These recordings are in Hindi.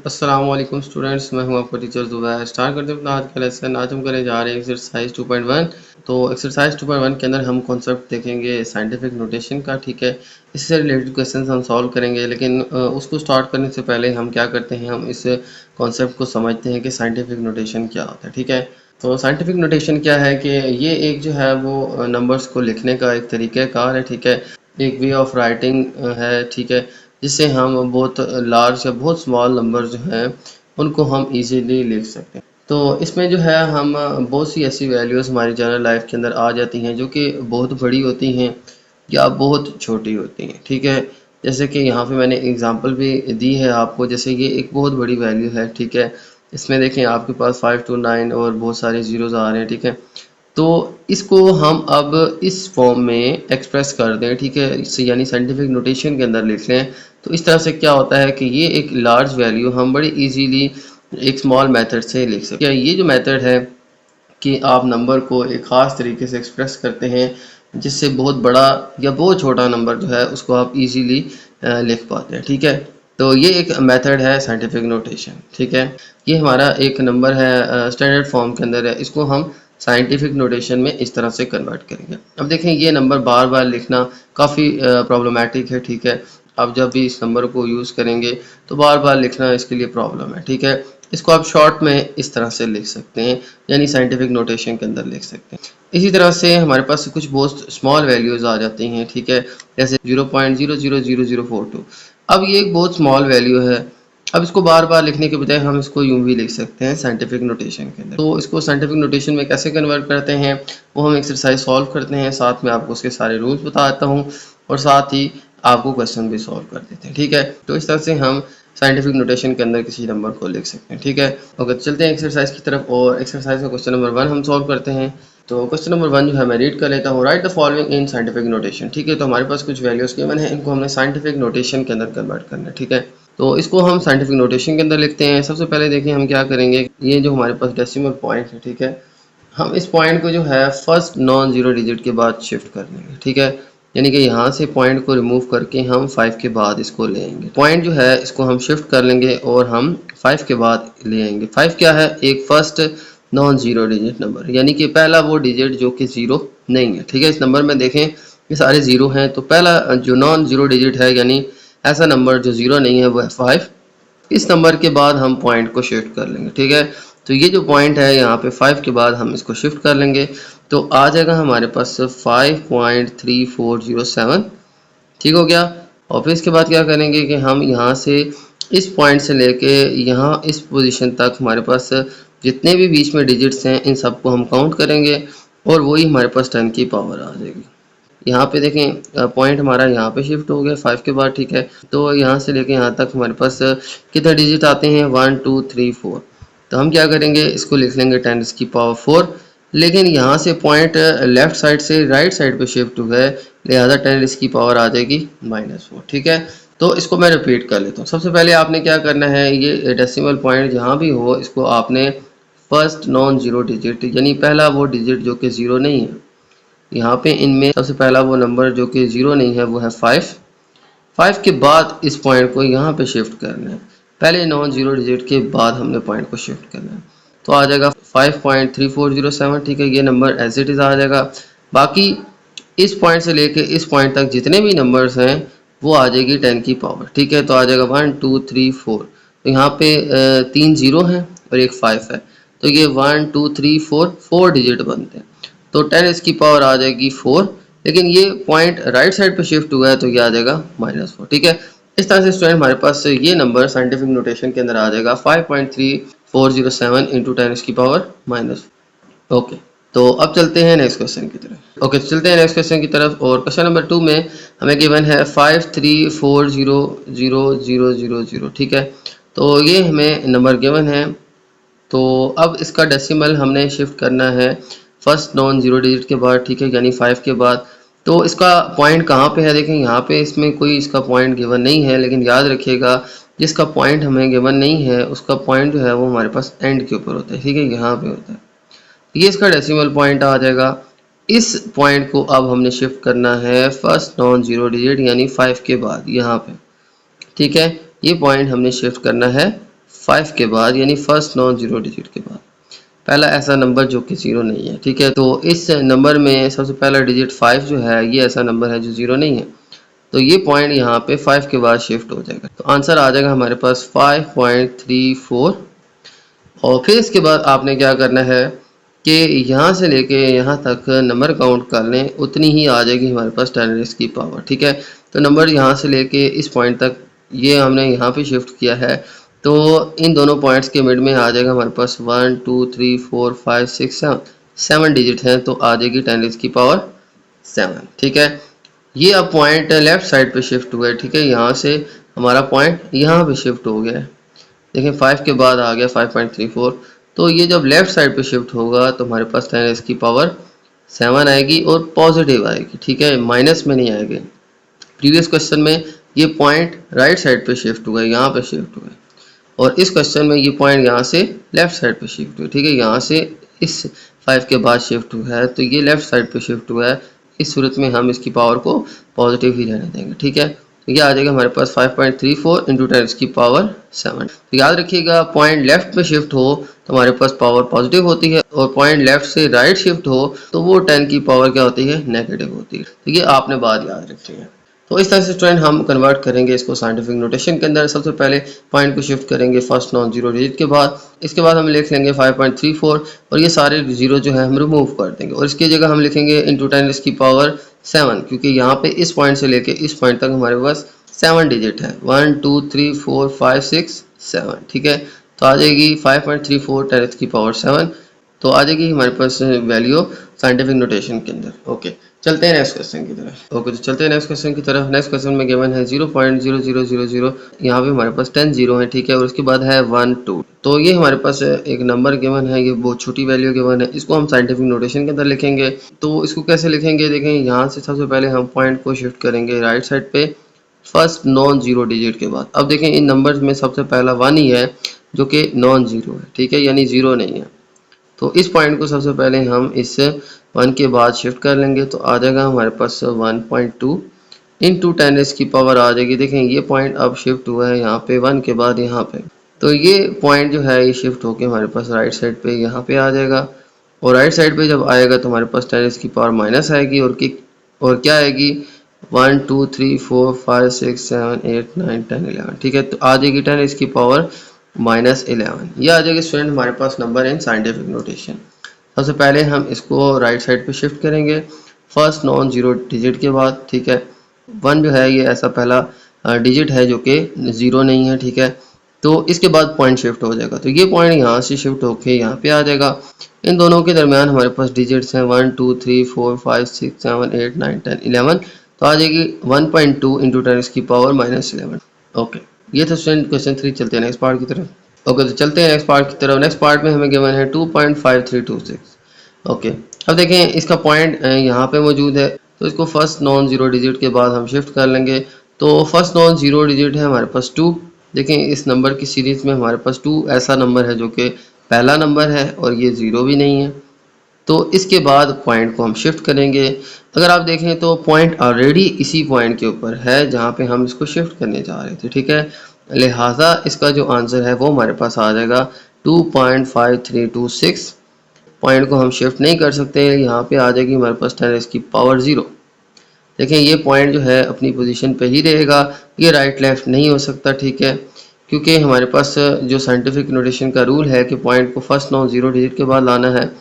अस्सलामुअलैकुम स्टूडेंट्स, मैं हूं आपका टीचर ज़ुबैर। स्टार्ट करते हैं अपना आज का लेसन। आज हम करने जा रहे हैं एक्सरसाइज 2.1। तो एक्सरसाइज 2.1 के अंदर हम कॉन्सेप्ट देखेंगे साइंटिफिक नोटेशन का। ठीक है, इससे रिलेटेड क्वेश्चन हम सॉल्व करेंगे, लेकिन उसको स्टार्ट करने से पहले हम क्या करते हैं, हम इस कॉन्सेप्ट को समझते हैं कि साइंटिफिक नोटेशन क्या होता है। ठीक है, तो साइंटिफिक नोटेशन क्या है कि ये एक जो है वो नंबर्स को लिखने का एक तरीक़ाकार है। ठीक है, एक वे ऑफ राइटिंग है। ठीक है, जिससे हम बहुत लार्ज या बहुत स्मॉल नंबर जो हैं उनको हम इजीली लिख सकते हैं। तो इसमें जो है हम बहुत सी ऐसी वैल्यूज़ हमारी जनरल लाइफ के अंदर आ जाती हैं जो कि बहुत बड़ी होती हैं या बहुत छोटी होती हैं। ठीक है, जैसे कि यहाँ पे मैंने एग्जांपल भी दी है आपको। जैसे ये एक बहुत बड़ी वैल्यू है। ठीक है, इसमें देखें आपके पास 5 to 9 और बहुत सारे ज़ीरोज़ आ रहे हैं। ठीक है, तो इसको हम अब इस फॉर्म में एक्सप्रेस कर दें। ठीक है, इससे यानी साइंटिफिक नोटेशन के अंदर लिख लें। तो इस तरह से क्या होता है कि ये एक लार्ज वैल्यू हम बड़ी इजीली एक स्मॉल मेथड से लिख सकते हैं। ये जो मेथड है कि आप नंबर को एक ख़ास तरीके से एक्सप्रेस करते हैं जिससे बहुत बड़ा या बहुत छोटा नंबर जो है उसको आप इजीली लिख पाते हैं। ठीक है, तो ये एक मेथड है साइंटिफिक नोटेशन। ठीक है, ये हमारा एक नंबर है, स्टैंडर्ड फॉर्म के अंदर है। इसको हम साइंटिफिक नोटेशन में इस तरह से कन्वर्ट करेंगे। अब देखें, ये नंबर बार बार लिखना काफ़ी प्रॉब्लमेटिक है। ठीक है, आप जब भी इस नंबर को यूज़ करेंगे तो बार बार लिखना इसके लिए प्रॉब्लम है। ठीक है, इसको आप शॉर्ट में इस तरह से लिख सकते हैं, यानी साइंटिफिक नोटेशन के अंदर लिख सकते हैं। इसी तरह से हमारे पास कुछ बहुत स्मॉल वैल्यूज़ आ जाती हैं। ठीक है, जैसे 0.000042। अब ये एक बहुत स्मॉल वैल्यू है। अब इसको बार बार लिखने के बजाय हम इसको यूं भी लिख सकते हैं साइंटिफिक नोटेशन के अंदर। तो इसको साइंटिफिक नोटेशन में कैसे कन्वर्ट करते हैं वो हम एक्सरसाइज सॉल्व करते हैं, साथ में आपको उसके सारे रूल्स बताता हूँ और साथ ही आपको क्वेश्चन भी सॉल्व कर देते हैं। ठीक है, तो इस तरह से हम साइंटिफिक नोटेशन के अंदर किसी नंबर को लिख सकते हैं। ठीक है, ओके, चलते हैं एक्सरसाइज की तरफ और एक्सरसाइज का क्वेश्चन नंबर 1 हम सॉल्व करते हैं। तो क्वेश्चन नंबर 1 जो है मैं रीड कर लेता हूँ। Right the following in scientific notation. ठीक है, तो हमारे पास कुछ वैल्यूज़ गिवन है, इनको हमने साइंटिफिक नोटेशन के अंदर कन्वर्ट करना है। ठीक है, तो इसको हम साइंटिफिक नोटेशन के अंदर लिखते हैं। सबसे पहले देखिए हम क्या करेंगे, ये जो हमारे पास डेसिमल पॉइंट है, ठीक है, हम इस पॉइंट को जो है फर्स्ट नॉन जीरो डिजिट के बाद शिफ्ट कर लेंगे। ठीक है, यानी कि यहाँ से पॉइंट को रिमूव करके हम 5 के बाद इसको ले आएंगे। पॉइंट जो है इसको हम शिफ्ट कर लेंगे और हम 5 के बाद ले आएंगे। 5 क्या है, एक first non zero digit number, यानी कि पहला वो डिजिट जो कि ज़ीरो नहीं है। ठीक है, इस नंबर में देखें ये सारे ज़ीरो हैं, तो पहला जो नॉन जीरो डिजिट है यानी ऐसा नंबर जो ज़ीरो नहीं है वो है 5। इस नंबर के बाद हम पॉइंट को शिफ्ट कर लेंगे। ठीक है, तो ये जो पॉइंट है यहाँ पे 5 के बाद हम इसको शिफ्ट कर लेंगे, तो आ जाएगा हमारे पास 5.3407। ठीक हो गया। और फिर इसके बाद क्या करेंगे कि हम यहाँ से इस पॉइंट से लेके यहाँ इस पोजीशन तक हमारे पास जितने भी बीच में डिजिट्स हैं इन सबको हम काउंट करेंगे और वही हमारे पास 10 की पावर आ जाएगी। यहाँ पे देखें पॉइंट हमारा यहाँ पे शिफ्ट हो गया 5 के बाद। ठीक है, तो यहाँ से लेके यहाँ तक हमारे पास कितने डिजिट आते हैं, 1 2 3 4। तो हम क्या करेंगे, इसको लिख लेंगे 10 की पावर 4। लेकिन यहाँ से पॉइंट लेफ्ट साइड से राइट साइड पे शिफ्ट हुआ है, लिहाजा 10 की पावर आ जाएगी -4। ठीक है, तो इसको मैं रिपीट कर लेता हूँ। सबसे पहले आपने क्या करना है, ये डेसिमल पॉइंट जहाँ भी हो इसको आपने फर्स्ट नॉन जीरो डिजिट यानी पहला वो डिजिट जो कि ज़ीरो नहीं है, यहाँ पे इनमें सबसे पहला वो नंबर जो कि ज़ीरो नहीं है वो है 5। 5 के बाद इस पॉइंट को यहाँ पे शिफ्ट करना है, पहले नॉन जीरो डिजिट के बाद हमने पॉइंट को शिफ्ट करना है, तो आ जाएगा 5.3407। ठीक है, ये नंबर एज इट इज़ आ जाएगा। बाकी इस पॉइंट से लेके इस पॉइंट तक जितने भी नंबर्स हैं वो आ जाएगी 10 की पावर। ठीक है, तो आ जाएगा 1 2 3 4। तो यहाँ पे 3 ज़ीरो हैं और एक 5 है, तो ये 1 2 3 4 डिजिट बनते हैं, तो 10 इसकी पावर आ जाएगी 4। लेकिन ये पॉइंट राइट साइड पे शिफ्ट हुआ है तो ये आ जाएगा -4। ठीक है, इस तरह से स्टूडेंट हमारे पास ये नंबर साइंटिफिक नोटेशन के अंदर आ जाएगा 5.3407 इंटू 10 की पावर -4। ओके, तो अब चलते हैं नेक्स्ट क्वेश्चन की तरफ। ओके, चलते हैं नेक्स्ट क्वेश्चन की तरफ और क्वेश्चन नंबर 2 में हमें गिवन है 53400000। ठीक है, तो ये हमें नंबर गिवन है। तो अब इसका डेसिमल हमने शिफ्ट करना है फर्स्ट नॉन जीरो डिजिट के बाद। ठीक है, यानी 5 के बाद। तो इसका पॉइंट कहाँ पे है, देखें यहाँ पे इसमें कोई इसका पॉइंट गिवन नहीं है, लेकिन याद रखिएगा जिसका पॉइंट हमें गिवन नहीं है उसका पॉइंट जो है वो हमारे पास एंड के ऊपर होता है। ठीक है, यहाँ पे होता है, ये इसका डेसिमल पॉइंट आ जाएगा। इस पॉइंट को अब हमने शिफ्ट करना है फर्स्ट नॉन जीरो डिजिट यानी 5 के बाद यहाँ पे। ठीक है, ये पॉइंट हमने शिफ्ट करना है 5 के बाद यानी फर्स्ट नॉन जीरो डिजिट के बाद पहला ऐसा नंबर जो कि जीरो नहीं है, ठीक है। तो इस नंबर में सबसे पहला डिजिट 5 जो है ये ऐसा नंबर है जो जीरो नहीं है, तो ये पॉइंट यहाँ पे 5 के बाद शिफ्ट हो जाएगा। तो आंसर आ जाएगा हमारे पास 5.34। और फिर इसके बाद आपने क्या करना है कि यहाँ से लेके यहाँ तक नंबर काउंट कर लें, उतनी ही आ जाएगी हमारे पास 10 की पावर, ठीक है। तो नंबर यहाँ से लेके इस पॉइंट तक ये हमने यहाँ पे शिफ्ट किया है, तो इन दोनों पॉइंट्स के मिड में आ जाएगा हमारे पास 1 2 3 4 5 6 7 डिजिट हैं, तो आ जाएगी 10 की पावर 7, ठीक है। ये अब पॉइंट लेफ्ट साइड पे शिफ्ट हुआ है, ठीक है। यहाँ से हमारा पॉइंट यहाँ पे शिफ्ट हो गया है, देखिए 5 के बाद आ गया 5.34। तो ये जब लेफ्ट साइड पे शिफ्ट होगा तो हमारे पास 10 की पावर 7 आएगी और पॉजिटिव आएगी, ठीक है, माइनस में नहीं आएगी। प्रीवियस क्वेश्चन में ये पॉइंट राइट साइड पे शिफ्ट हुआ है, यहाँ पे शिफ्ट हुआ है, और इस क्वेश्चन में ये पॉइंट यहाँ से लेफ्ट साइड पे शिफ्ट हुआ है, ठीक है। यहाँ से इस 5 के बाद शिफ्ट हुआ है, तो ये लेफ्ट साइड पे शिफ्ट हुआ है। इस सूरत में हम इसकी पावर को पॉजिटिव ही रहने देंगे, ठीक है। तो ये आ जाएगा हमारे पास 5.34 इंटू 10 की पावर 7। तो याद रखिएगा पॉइंट लेफ्ट में शिफ्ट हो तो हमारे पास पावर पॉजिटिव होती है, और पॉइंट लेफ्ट से राइट शिफ्ट हो तो वो 10 की पावर क्या होती है, नेगेटिव होती है। तो ये आपने बात याद रखनी है। तो इस तरह से स्टूडेंट हम कन्वर्ट करेंगे इसको साइंटिफिक नोटेशन के अंदर। सबसे पहले पॉइंट को शिफ्ट करेंगे फर्स्ट नॉन जीरो डिजिट के बाद, इसके बाद हम लिख लेंगे 5.34 और ये सारे जीरो जो है हम रिमूव कर देंगे, और इसकी जगह हम लिखेंगे इंटू 10 की पावर 7, क्योंकि यहाँ पे इस पॉइंट से लेके इस पॉइंट तक हमारे पास 7 डिजिट है, 1 2 3 4 5 6 7, ठीक है। तो आ जाएगी 5.34 10 की पावर 7, तो आ जाएगी हमारे पास वैल्यू साइंटिफिक नोटेशन के अंदर। ओके, चलते हैं नेक्स्ट क्वेश्चन की तरफ। ओके, तो चलते हैं नेक्स्ट क्वेश्चन की तरफ। नेक्स्ट क्वेश्चन में गिवन है 0.0000, यहाँ पे हमारे पास 10 जीरो है, ठीक है, और उसके बाद है 1 2। तो ये हमारे पास एक नंबर गिवन है, ये बहुत छोटी वैल्यू गिवन है, इसको हम साइंटिफिक नोटेशन के अंदर लिखेंगे। तो इसको कैसे लिखेंगे, देखें यहाँ से सबसे पहले हम पॉइंट को शिफ्ट करेंगे राइट साइड पे फर्स्ट नॉन जीरो डिजिट के बाद। अब देखें इन नंबर्स में सबसे पहला 1 ही है जो कि नॉन जीरो है, ठीक है, यानी जीरो नहीं है। तो इस पॉइंट को सबसे पहले हम इस 1 के बाद शिफ्ट कर लेंगे, तो आ जाएगा हमारे पास 1.2 इंटू 10 की पावर आ जाएगी। देखें ये पॉइंट अब शिफ्ट हुआ है यहाँ पे 1 के बाद यहाँ पे, तो ये पॉइंट जो है ये शिफ्ट होके हमारे पास राइट साइड पे यहाँ पे आ जाएगा, और राइट साइड पे जब आएगा तो हमारे पास 10 की पावर माइनस आएगी, और क्या आएगी 1 2 3 4 5 6 7 8 9 10 11, ठीक है। तो आ जाएगी 10 की पावर -11। ये आ जाएगी स्टूडेंट हमारे पास नंबर इन साइंटिफिक नोटेशन। सबसे पहले हम इसको राइट साइड पे शिफ्ट करेंगे फर्स्ट नॉन जीरो डिजिट के बाद, ठीक है। 1 जो है ये ऐसा पहला डिजिट है जो कि ज़ीरो नहीं है, ठीक है। तो इसके बाद पॉइंट शिफ्ट हो जाएगा, तो ये पॉइंट यहाँ से शिफ्ट होके यहाँ पे आ जाएगा। इन दोनों के दरमियान हमारे पास डिजिट्स हैं 1 2 3 4 5 6 7 8 9 10 11, तो आ जाएगी 1.2 इंटू 10 की पावर -11। ओके, ये था स्टूडेंट क्वेश्चन 3। चलते हैं नेक्स्ट पार्ट की तरफ। ओके, तो चलते हैं नेक्स्ट पार्ट की तरफ। नेक्स्ट पार्ट में हमें गिवन है 2.5326। ओके, अब देखें इसका पॉइंट यहाँ पे मौजूद है, तो इसको फर्स्ट नॉन जीरो डिजिट के बाद हम शिफ्ट कर लेंगे। तो फर्स्ट नॉन जीरो डिजिट है हमारे पास 2। देखें इस नंबर की सीरीज में हमारे पास 2 ऐसा नंबर है जो कि पहला नंबर है और ये ज़ीरो भी नहीं है। तो इसके बाद पॉइंट को हम शिफ्ट करेंगे। अगर आप देखें तो पॉइंट ऑलरेडी इसी पॉइंट के ऊपर है जहाँ पे हम इसको शिफ्ट करने जा रहे थे, ठीक है। लिहाजा इसका जो आंसर है वो हमारे पास आ जाएगा 2.5326। पॉइंट को हम शिफ्ट नहीं कर सकते, यहाँ पे आ जाएगी हमारे पास 10 की पावर 0। देखें ये पॉइंट जो है अपनी पोजीशन पे ही रहेगा, ये राइट लेफ्ट नहीं हो सकता, ठीक है, क्योंकि हमारे पास जो साइंटिफिक नोटेशन का रूल है कि पॉइंट को फर्स्ट नॉन जीरो डिजिट के बाद लाना है,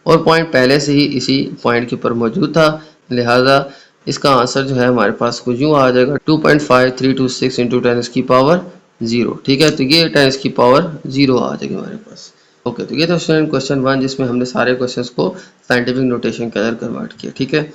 और पॉइंट पहले से ही इसी पॉइंट के ऊपर मौजूद था। लिहाजा इसका आंसर जो है हमारे पास कुछ यूँ आ जाएगा 2.5326 इंटू 10 की पावर 0, ठीक है। तो ये 10 की पावर 0 आ जाएगी हमारे पास। ओके, तो ये था स्टूडेंट क्वेश्चन 1 जिसमें हमने सारे क्वेश्चंस को साइंटिफिक नोटेशन के अंदर कन्वर्ट किया, ठीक है।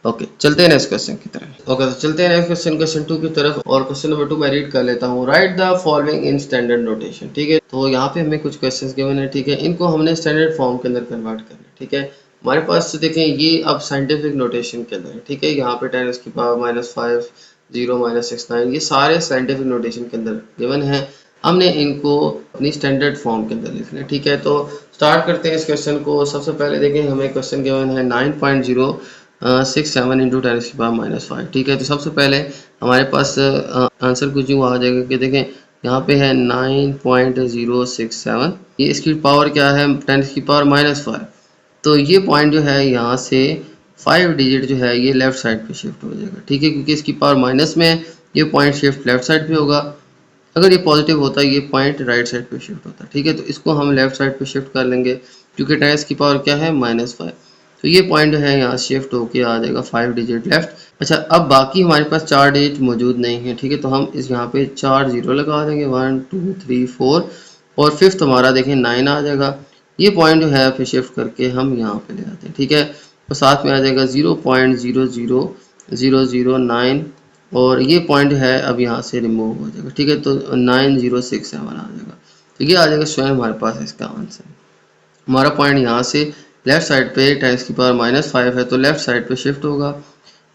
ओके, चलते हैं नेक्स्ट क्वेश्चन की तरफ। ओके, तो चलते हैं नेक्स्ट क्वेश्चन 2 की तरफ, और क्वेश्चन नंबर 2 मैं रीड कर लेता हूँ। Right the following in standard notation, ठीक है। तो यहाँ पे हमें कुछ क्वेश्चंस गिवन है, ठीक है, इनको हमने स्टैंडर्ड फॉर्म के अंदर कन्वर्ट करना है, ठीक है। हमारे पास देखें ये अब साइंटिफिक नोटेशन के अंदर है, ठीक है। यहाँ पे 10 की पावर -5 0 -69 ये सारे साइंटिफिक नोटेशन के अंदर गिवन है, हमने इनको अपनी स्टैंडर्ड फॉर्म के अंदर लिखना है, ठीक है। तो स्टार्ट करते हैं इस क्वेश्चन को। सबसे पहले देखें हमें क्वेश्चन गिवन है 9.067 इंटू 10 की पावर -5, ठीक है। तो सबसे पहले हमारे पास आंसर कुछ यूँ आ जाएगा कि देखें यहाँ पे है 9.067, ये इसकी पावर क्या है 10 की पावर -5। तो ये पॉइंट जो है यहाँ से 5 डिजिट जो है ये लेफ्ट साइड पे शिफ्ट हो जाएगा, ठीक है, क्योंकि इसकी पावर माइनस में है, ये पॉइंट शिफ्ट लेफ्ट साइड पे होगा। अगर ये पॉजिटिव होता है ये पॉइंट राइट साइड पे शिफ्ट होता है, ठीक है, तो इसको हम लेफ्ट साइड पे शिफ्ट कर लेंगे क्योंकि 10 की पावर क्या है -5। तो ये पॉइंट जो है यहाँ शिफ्ट होके आ जाएगा 5 डिजिट लेफ्ट। अच्छा, अब बाकी हमारे पास 4 डिजिट मौजूद नहीं है, ठीक है, तो हम इस यहाँ पे 4 जीरो लगा देंगे, 1 2 3 4, और फिफ्थ हमारा देखें 9 आ जाएगा। ये पॉइंट जो है फिर शिफ्ट करके हम यहाँ पे ले आते हैं, ठीक है, तो साथ में आ जाएगा 0.00009, और ये पॉइंट है अब यहाँ से रिमूव हो जाएगा, ठीक है, तो 9067 आ जाएगा। तो ये आ जाएगा स्वयं हमारे पास इसका आंसर। हमारा पॉइंट यहाँ से लेफ्ट साइड पे 10 की पावर -5 है तो लेफ्ट साइड पे शिफ्ट होगा,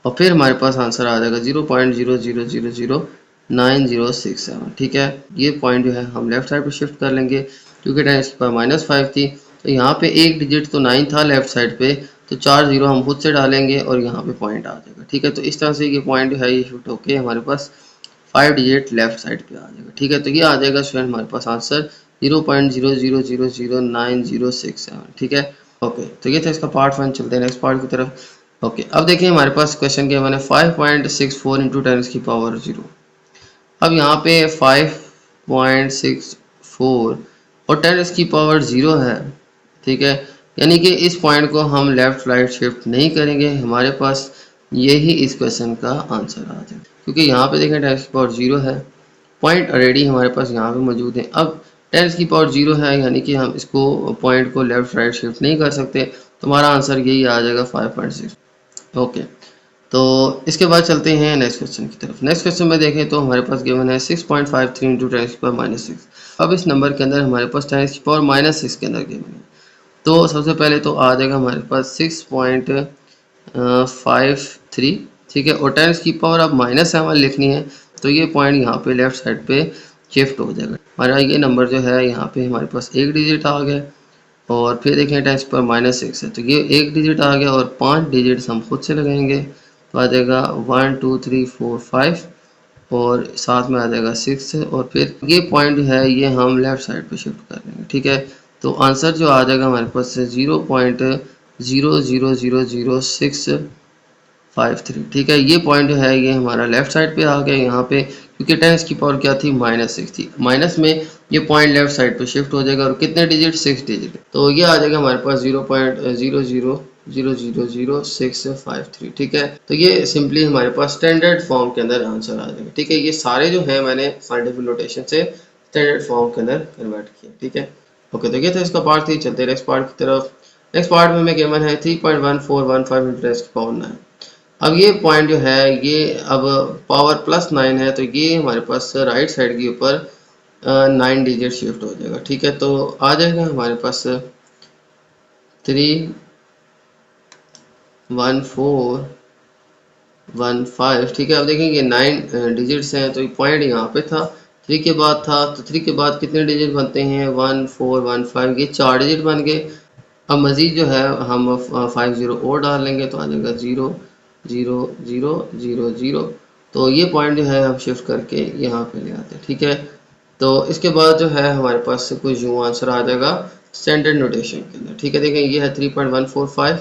और फिर हमारे पास आंसर आ जाएगा 0.0000967, ठीक है। ये पॉइंट जो है हम लेफ्ट साइड पे शिफ्ट कर लेंगे क्योंकि 10 की पावर -5 थी, तो यहाँ पे एक डिजिट तो 9 था लेफ्ट साइड पे, तो 4 जीरो हम खुद से डालेंगे और यहाँ पे पॉइंट आ जाएगा, ठीक है। तो इस तरह से ये पॉइंट जो है ये शिफ्ट होके हमारे पास 5 डिजिट लेफ्ट साइड पे आ जाएगा, ठीक है। तो ये आ जाएगा स्टूडेंट हमारे पास आंसर 0.0000967, ठीक है। ओके, तो ये था इसका पार्ट 1। चलते हैं नेक्स्ट पार्ट की तरफ। ओके, अब देखिए हमारे पास क्वेश्चन के मैंने 5.64 इंटू 10 की पावर 0। अब यहाँ पे 5.64 और 10 की पावर 0 है, ठीक है, यानी कि इस पॉइंट को हम लेफ्ट राइट शिफ्ट नहीं करेंगे, हमारे पास यही इस क्वेश्चन का आंसर आ जाएगा, क्योंकि यहाँ पे देखें 10 की पावर 0 है, पॉइंट ऑलरेडी हमारे पास यहाँ पे मौजूद है। अब 10 की पावर 0 है यानी कि हम इसको पॉइंट को लेफ्ट राइट शिफ्ट नहीं कर सकते, तो हमारा आंसर यही आ जाएगा 5.6। ओके, तो इसके बाद चलते हैं नेक्स्ट क्वेश्चन की तरफ। नेक्स्ट क्वेश्चन में देखें तो हमारे पास गिवन है 6.53 इंटू 10 की पावर -6। अब इस नंबर के अंदर हमारे पास 10 की पावर -6 के अंदर गिवन है, तो सबसे पहले तो आ जाएगा हमारे पास 6.53, ठीक है, और 10 की पावर अब -7 लिखनी है, तो ये पॉइंट यहाँ पे लेफ्ट साइड पे शिफ्ट हो जाएगा। हमारा ये नंबर जो है यहाँ पे हमारे पास एक डिजिट आ गया, और फिर देखें 10 पर -6 है, तो ये एक डिजिट आ गया, और 5 डिजिट्स हम खुद से लगाएंगे, तो आ जाएगा 1 2 3 4 5, और साथ में आ जाएगा 6, और फिर ये पॉइंट है ये हम लेफ्ट साइड पे शिफ्ट कर देंगे, ठीक है। तो आंसर जो आ जाएगा हमारे पास 0.0000653, ठीक है। ये पॉइंट जो है ये हमारा लेफ्ट साइड पे आ गया यहाँ पे, क्योंकि 10 की पावर क्या थी -6 थी, माइनस में ये पॉइंट लेफ्ट साइड पे शिफ्ट हो जाएगा, और कितने डिजिट 6 डिजिट, तो ये आ जाएगा हमारे पास 0.0000653, ठीक है। तो ये सिंपली हमारे पास स्टैंडर्ड फॉर्म के अंदर आंसर आ जाएगा, ठीक है। ये सारे जो है मैंने साइंटिफिक नोटेशन से स्टैंडर्ड फॉर्म के अंदर कन्वर्ट किया, ठीक है। ओके, तो ये था इसका पार्ट 3। चलते हैं नेक्स्ट पार्ट की तरफ। नेक्स्ट पार्ट में मैं गिवन है 3.1415 इंटू 10 की पावर 9। अब ये पॉइंट जो है ये अब पावर +9 है, तो ये हमारे पास राइट साइड के ऊपर 9 डिजिट शिफ्ट हो जाएगा, ठीक है। तो आ जाएगा हमारे पास 31415, ठीक है। अब देखेंगे 9 डिजिट्स हैं, तो पॉइंट यहाँ पे था, 3 के बाद था, तो 3 के बाद कितने डिजिट बनते हैं 1415, ये 4 डिजिट बन गए। अब मज़ीद जो है हम 50 और डाल लेंगे, तो आ जाएगा 00000, तो ये पॉइंट जो है हम शिफ्ट करके यहाँ पे ले आते हैं, ठीक है। तो इसके बाद जो है हमारे पास कुछ यूँ आंसर आ जाएगा स्टैंडर्ड नोटेशन के अंदर, ठीक है। देखें ये है 3.145,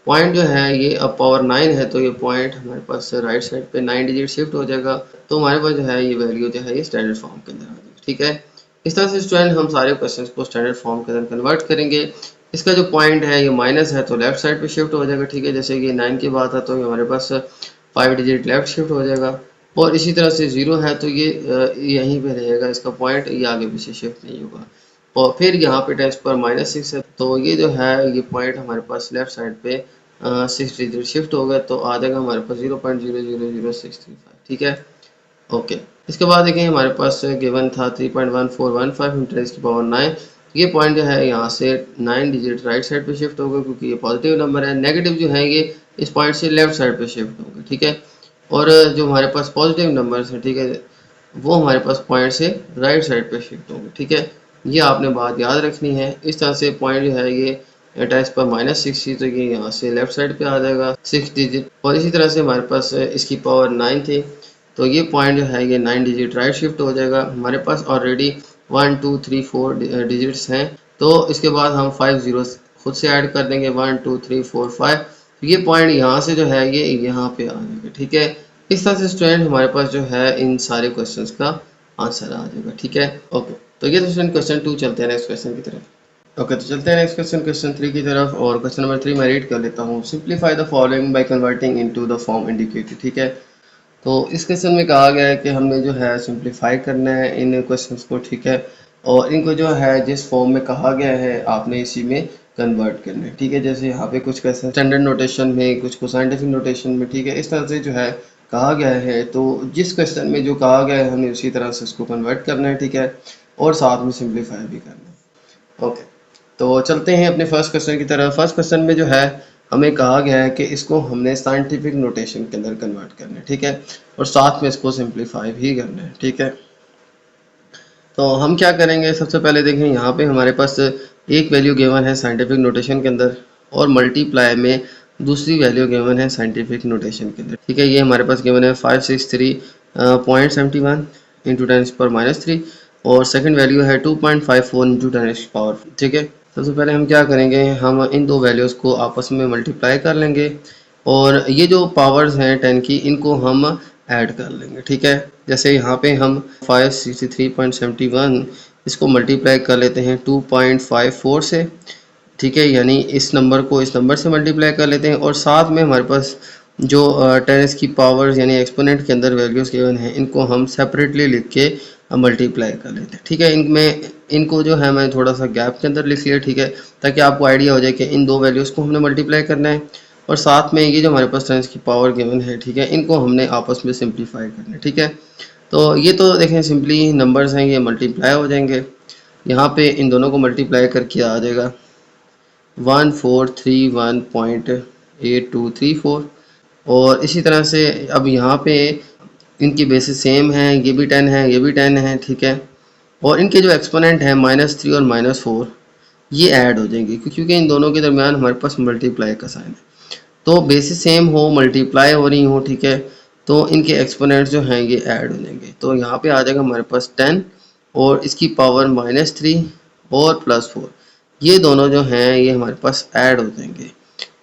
पॉइंट जो है ये अब पावर 9 है, तो ये पॉइंट हमारे पास राइट साइड पे 9 डिजिट शिफ्ट हो जाएगा, तो हमारे पास जो है ये वैल्यू जो है ये स्टैंडर्ड फॉर्म के अंदर आ जाएगी, ठीक है। इस तरह से स्टूडेंट हम सारे क्वेश्चंस को स्टैंडर्ड फॉर्म के अंदर कन्वर्ट करेंगे। इसका जो पॉइंट है ये माइनस है, तो लेफ्ट साइड पे शिफ्ट हो जाएगा, ठीक है। जैसे कि 9 की बात है तो हमारे पास 5 डिजिट लेफ्ट शिफ्ट हो जाएगा, और इसी तरह से 0 है तो ये यहीं पे रहेगा इसका पॉइंट, ये आगे पीछे शिफ्ट नहीं होगा। और फिर यहाँ पे 10 पर -6 है, तो ये जो है ये पॉइंट हमारे पास लेफ्ट साइड पे 6 डिजिट शिफ्ट हो गया, तो आ जाएगा हमारे पास 0.000635, ठीक है। ओके, इसके बाद देखें हमारे पास गिवन था 3.1415 इंटू 10 की पावर 9। ये पॉइंट जो है यहाँ से 9 डिजिट राइट साइड पे शिफ्ट होगा, क्योंकि ये पॉजिटिव नंबर है। नेगेटिव जो है ये इस पॉइंट से लेफ्ट साइड पे शिफ्ट होगा, ठीक है। और जो हमारे पास पॉजिटिव नंबर्स हैं, ठीक है, वो हमारे पास पॉइंट से राइट साइड पे शिफ्ट होंगे, ठीक है। ये आपने बात याद रखनी है। इस तरह से पॉइंट जो है ये 10 पर -6 थी, तो ये यहाँ से लेफ्ट साइड पे आ जाएगा 6 डिजिट, और इसी तरह से हमारे पास इसकी पावर 9 थी, तो ये पॉइंट जो है ये 9 डिजिट राइट शिफ्ट हो जाएगा। हमारे पास ऑलरेडी 1 2 3 4 डिजिट्स हैं, तो इसके बाद हम 5 जीरोस खुद से ऐड कर देंगे, 1 2 3 4 5। तो ये पॉइंट यहाँ से जो है ये यहाँ पे आ जाएगा, ठीक है। इस तरह से स्टूडेंट हमारे पास जो है इन सारे क्वेश्चंस का आंसर आ जाएगा, ठीक है। ओके, तो ये तो स्टूडेंट क्वेश्चन 2, चलते हैं नेक्स्ट क्वेश्चन की तरफ। ओके, तो चलते हैं नेक्स्ट क्वेश्चन, क्वेश्चन 3 की तरफ। और क्वेश्चन नंबर 3 मैं रीड कर लेता हूँ। Simplify the following by converting into the form indicated, ठीक है। तो इस क्वेश्चन में कहा गया है कि हमने जो है सिंप्लीफाई करना है इन क्वेश्चंस को, ठीक है। और इनको जो है जिस फॉर्म में कहा गया है आपने इसी में कन्वर्ट करना है, ठीक है। जैसे यहाँ पे कुछ क्वेश्चन स्टैंडर्ड नोटेशन में, कुछ को साइंटिफिक नोटेशन में, ठीक है। इस तरह से जो है कहा गया है, तो जिस क्वेश्चन में जो कहा गया है हमने उसी तरह से उसको कन्वर्ट करना है, ठीक है। और साथ में सिंप्लीफाई भी करना है। ओके, तो चलते हैं अपने फर्स्ट क्वेश्चन की तरफ। फर्स्ट क्वेश्चन में जो है हमें कहा गया है कि इसको हमने साइंटिफिक नोटेशन के अंदर कन्वर्ट करना है, ठीक है। और साथ में इसको सिंप्लीफाई भी करना है, ठीक है। तो हम क्या करेंगे, सबसे पहले देखें यहाँ पे हमारे पास एक वैल्यू गिवन है साइंटिफिक नोटेशन के अंदर, और मल्टीप्लाई में दूसरी वैल्यू गिवन है साइंटिफिक नोटेशन के अंदर, ठीक है। ये हमारे पास गिवन है 563.71 इंटू 10⁻³ और सेकंड वैल्यू है 2.54 इंटू 10⁻⁴, ठीक है। सबसे पहले हम क्या करेंगे, हम इन दो वैल्यूज़ को आपस में मल्टीप्लाई कर लेंगे, और ये जो पावर्स हैं 10 की इनको हम ऐड कर लेंगे, ठीक है। जैसे यहाँ पे हम 563.71 इसको मल्टीप्लाई कर लेते हैं 2.54 से, ठीक है। यानी इस नंबर को इस नंबर से मल्टीप्लाई कर लेते हैं, और साथ में हमारे पास जो 10 की पावर्स यानी एक्सपोनेंट के अंदर वैल्यूज़ गिवन हैं इनको हम सेपरेटली लिख के मल्टीप्लाई कर लेते हैं, ठीक है। इनमें इनको जो है मैं थोड़ा सा गैप के अंदर लिख लिया, ठीक है, ताकि आपको आइडिया हो जाए कि इन दो वैल्यूज़ को हमने मल्टीप्लाई करना है, और साथ में ये जो हमारे पास 10 की पावर गिवन है, ठीक है, इनको हमने आपस में सिंप्लीफाई करना है, ठीक है। तो ये तो देखें सिंपली नंबर्स हैं, ये मल्टीप्लाई हो जाएंगे। यहाँ पे इन दोनों को मल्टीप्लाई करके आ जाएगा 1431.8234। और इसी तरह से अब यहाँ पे इनकी बेसिस सेम है, ये भी 10 है, ये भी 10 है, ठीक है। और इनके जो एक्सपोनेंट है -3 और -4 ये ऐड हो जाएंगे, क्योंकि इन दोनों के दरमियान हमारे पास मल्टीप्लाई का साइन है। तो बेसिस सेम हो, मल्टीप्लाई हो रही हो, ठीक है, तो इनके एक्सपोनेंट्स जो हैं ये ऐड हो जाएंगे। तो यहाँ पे आ जाएगा हमारे पास 10 और इसकी पावर -3 और +4, ये दोनों जो हैं ये हमारे पास ऐड हो जाएंगे,